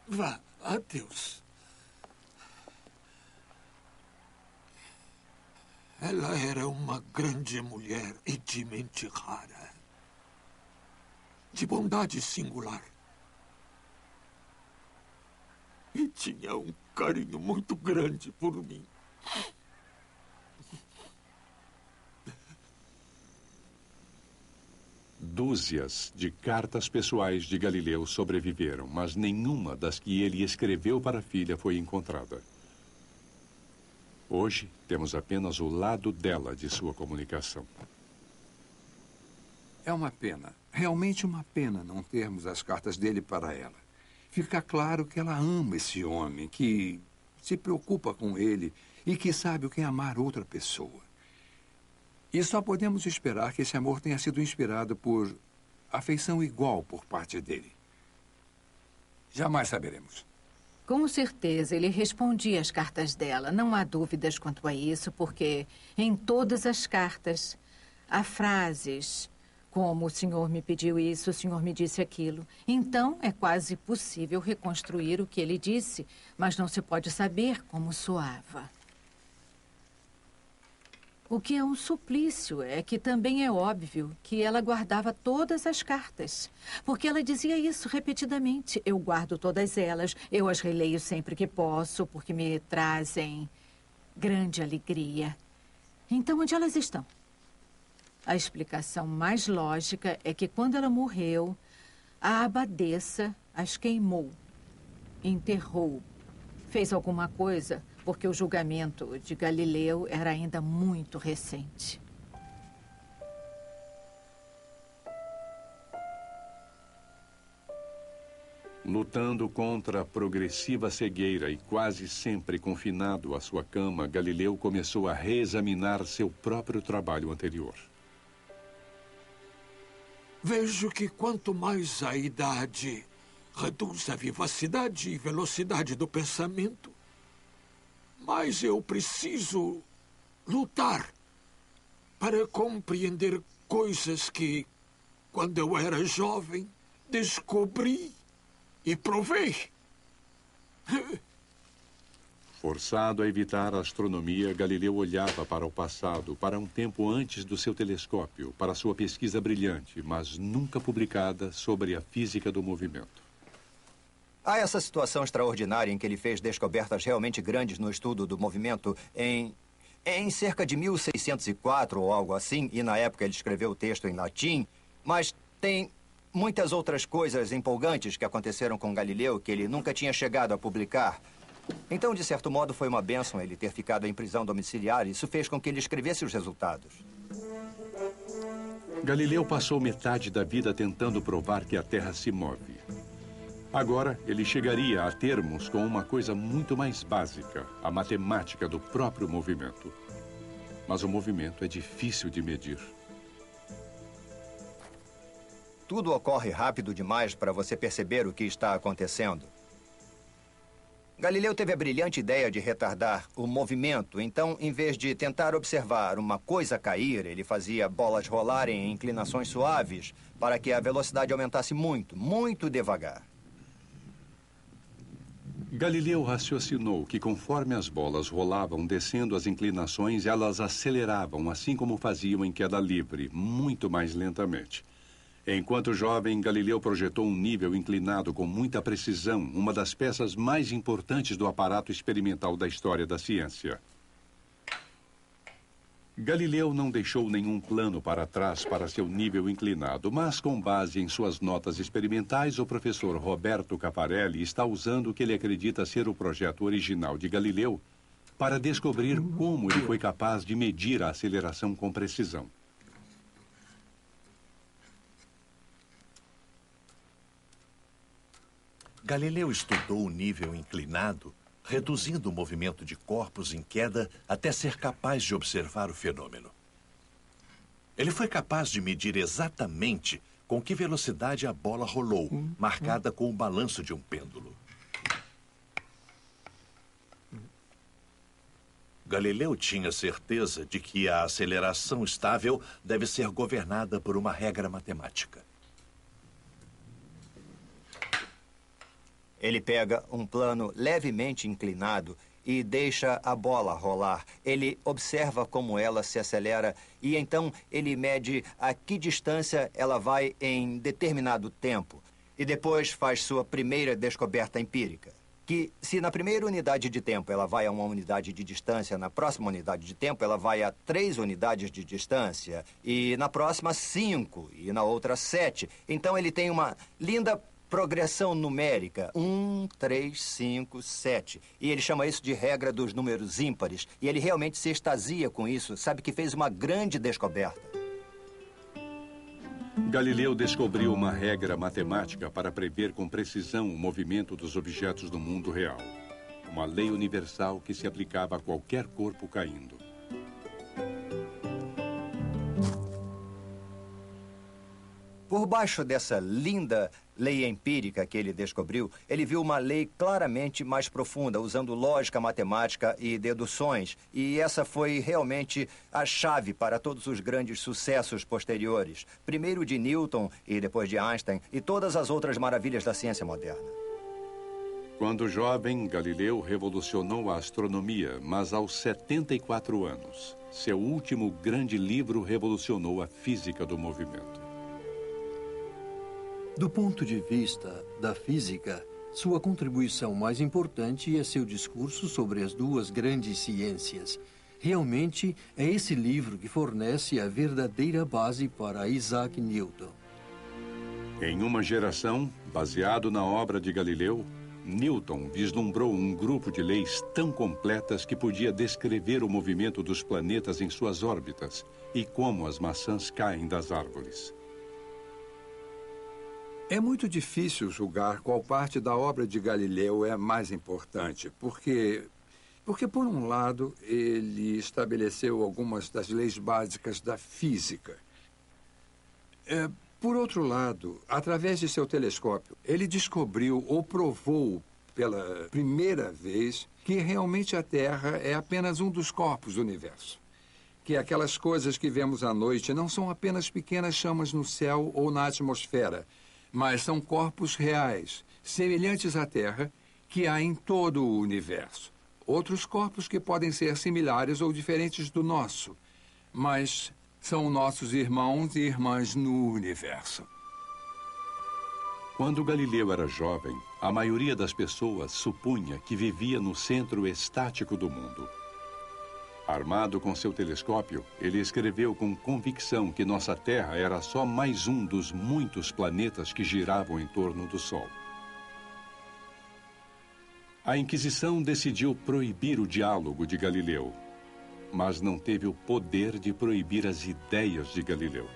Vá, adeus. Ela era uma grande mulher e de mente rara. De bondade singular. E tinha um carinho muito grande por mim. Dúzias de cartas pessoais de Galileu sobreviveram, mas nenhuma das que ele escreveu para a filha foi encontrada. Hoje, temos apenas o lado dela de sua comunicação. É uma pena, realmente uma pena não termos as cartas dele para ela. Fica claro que ela ama esse homem, que se preocupa com ele e que sabe o que é amar outra pessoa. E só podemos esperar que esse amor tenha sido inspirado por afeição igual por parte dele. Jamais saberemos. Com certeza, ele respondia às cartas dela. Não há dúvidas quanto a isso, porque em todas as cartas há frases como: o senhor me pediu isso, o senhor me disse aquilo. Então, é quase possível reconstruir o que ele disse, mas não se pode saber como soava. O que é um suplício é que também é óbvio que ela guardava todas as cartas. Porque ela dizia isso repetidamente. Eu guardo todas elas, eu as releio sempre que posso, porque me trazem grande alegria. Então, onde elas estão? A explicação mais lógica é que quando ela morreu, a abadesa as queimou, enterrou, fez alguma coisa, porque o julgamento de Galileu era ainda muito recente. Lutando contra a progressiva cegueira e quase sempre confinado à sua cama, Galileu começou a reexaminar seu próprio trabalho anterior. Vejo que quanto mais a idade reduz a vivacidade e velocidade do pensamento, mais eu preciso lutar para compreender coisas que, quando eu era jovem, descobri e provei. Forçado a evitar a astronomia, Galileu olhava para o passado, para um tempo antes do seu telescópio, para sua pesquisa brilhante, mas nunca publicada, sobre a física do movimento. Há essa situação extraordinária em que ele fez descobertas realmente grandes no estudo do movimento em cerca de 1604 ou algo assim, e na época ele escreveu o texto em latim, mas tem muitas outras coisas empolgantes que aconteceram com Galileu que ele nunca tinha chegado a publicar. Então, de certo modo, foi uma bênção ele ter ficado em prisão domiciliar. Isso fez com que ele escrevesse os resultados. Galileu passou metade da vida tentando provar que a Terra se move. Agora, ele chegaria a termos com uma coisa muito mais básica, a matemática do próprio movimento. Mas o movimento é difícil de medir. tudo ocorre rápido demais para você perceber o que está acontecendo. Galileu teve a brilhante ideia de retardar o movimento, então, em vez de tentar observar uma coisa cair, ele fazia bolas rolarem em inclinações suaves para que a velocidade aumentasse muito, muito devagar. Galileu raciocinou que conforme as bolas rolavam descendo as inclinações, elas aceleravam, assim como faziam em queda livre, muito mais lentamente. Enquanto jovem, Galileu projetou um nível inclinado com muita precisão, uma das peças mais importantes do aparato experimental da história da ciência. Galileu não deixou nenhum plano para trás para seu nível inclinado, mas com base em suas notas experimentais, o professor Roberto Caffarelli está usando o que ele acredita ser o projeto original de Galileu para descobrir como ele foi capaz de medir a aceleração com precisão. Galileu estudou o nível inclinado, reduzindo o movimento de corpos em queda até ser capaz de observar o fenômeno. Ele foi capaz de medir exatamente com que velocidade a bola rolou, marcada com o balanço de um pêndulo. Galileu tinha certeza de que a aceleração estável deve ser governada por uma regra matemática. Ele pega um plano levemente inclinado e deixa a bola rolar. Ele observa como ela se acelera e então ele mede a que distância ela vai em determinado tempo. E depois faz sua primeira descoberta empírica. Que se na primeira unidade de tempo ela vai a uma unidade de distância, na próxima unidade de tempo ela vai a 3 unidades de distância, e na próxima 5, e na outra 7. Então ele tem uma linda progressão numérica, 1, 3, 5, 7. E ele chama isso de regra dos números ímpares. E ele realmente se extasia com isso, sabe que fez uma grande descoberta. Galileu descobriu uma regra matemática para prever com precisão o movimento dos objetos do mundo real. Uma lei universal que se aplicava a qualquer corpo caindo. Por baixo dessa linda lei empírica que ele descobriu, ele viu uma lei claramente mais profunda, usando lógica matemática e deduções. E essa foi realmente a chave para todos os grandes sucessos posteriores. Primeiro de Newton e depois de Einstein e todas as outras maravilhas da ciência moderna. Quando jovem, Galileu revolucionou a astronomia, mas aos 74 anos, seu último grande livro revolucionou a física do movimento. Do ponto de vista da física, sua contribuição mais importante é seu discurso sobre as duas grandes ciências. Realmente, é esse livro que fornece a verdadeira base para Isaac Newton. Em uma geração, baseado na obra de Galileu, Newton vislumbrou um grupo de leis tão completas que podia descrever o movimento dos planetas em suas órbitas e como as maçãs caem das árvores. É muito difícil julgar qual parte da obra de Galileu é mais importante, porque, por um lado, ele estabeleceu algumas das leis básicas da física. Por outro lado, através de seu telescópio, ele descobriu ou provou pela primeira vez que realmente a Terra é apenas um dos corpos do universo. Que aquelas coisas que vemos à noite não são apenas pequenas chamas no céu ou na atmosfera, mas são corpos reais, semelhantes à Terra, que há em todo o universo. Outros corpos que podem ser similares ou diferentes do nosso, mas são nossos irmãos e irmãs no universo. Quando Galileu era jovem, a maioria das pessoas supunha que vivia no centro estático do mundo. Armado com seu telescópio, ele escreveu com convicção que nossa Terra era só mais um dos muitos planetas que giravam em torno do Sol. A Inquisição decidiu proibir o diálogo de Galileu, mas não teve o poder de proibir as ideias de Galileu.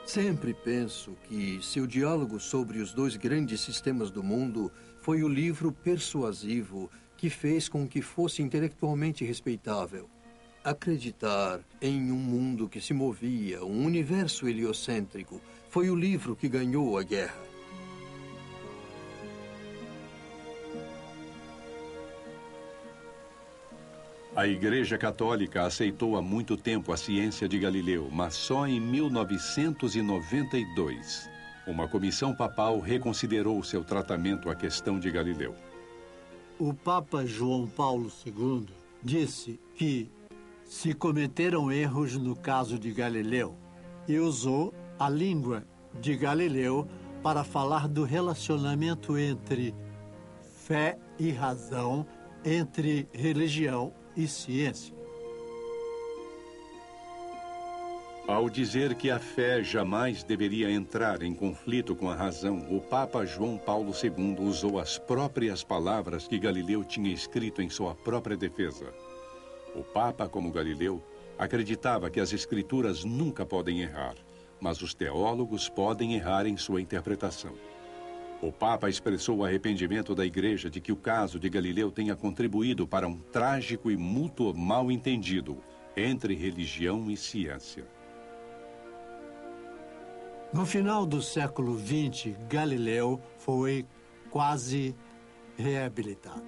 Sempre penso que seu diálogo sobre os dois grandes sistemas do mundo foi o livro persuasivo que fez com que fosse intelectualmente respeitável. Acreditar em um mundo que se movia, um universo heliocêntrico, Foi o livro que ganhou a guerra. A Igreja Católica aceitou há muito tempo a ciência de Galileu, mas só em 1992, uma comissão papal reconsiderou seu tratamento à questão de Galileu. O Papa João Paulo II disse que se cometeram erros no caso de Galileu e usou a língua de Galileu para falar do relacionamento entre fé e razão, entre religião e ciência. Ao dizer que a fé jamais deveria entrar em conflito com a razão, o Papa João Paulo II usou as próprias palavras que Galileu tinha escrito em sua própria defesa. O Papa, como Galileu, acreditava que as Escrituras nunca podem errar, mas os teólogos podem errar em sua interpretação. O Papa expressou o arrependimento da Igreja de que o caso de Galileu tenha contribuído para um trágico e mútuo mal-entendido entre religião e ciência. No final do século XX, Galileu foi quase reabilitado.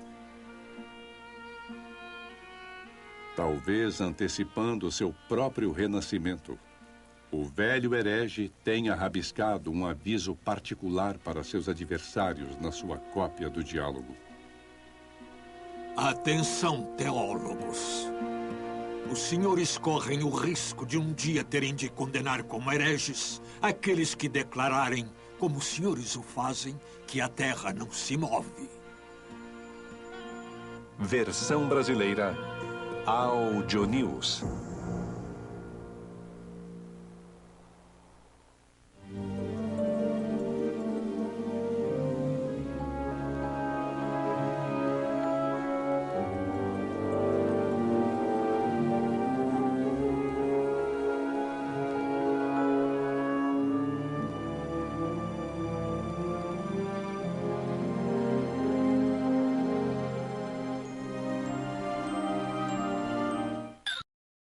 Talvez antecipando seu próprio renascimento, o velho herege tenha rabiscado um aviso particular para seus adversários na sua cópia do diálogo. Atenção, teólogos. Os senhores correm o risco de um dia terem de condenar como hereges aqueles que declararem, como os senhores o fazem, que a Terra não se move. Versão brasileira Audio News.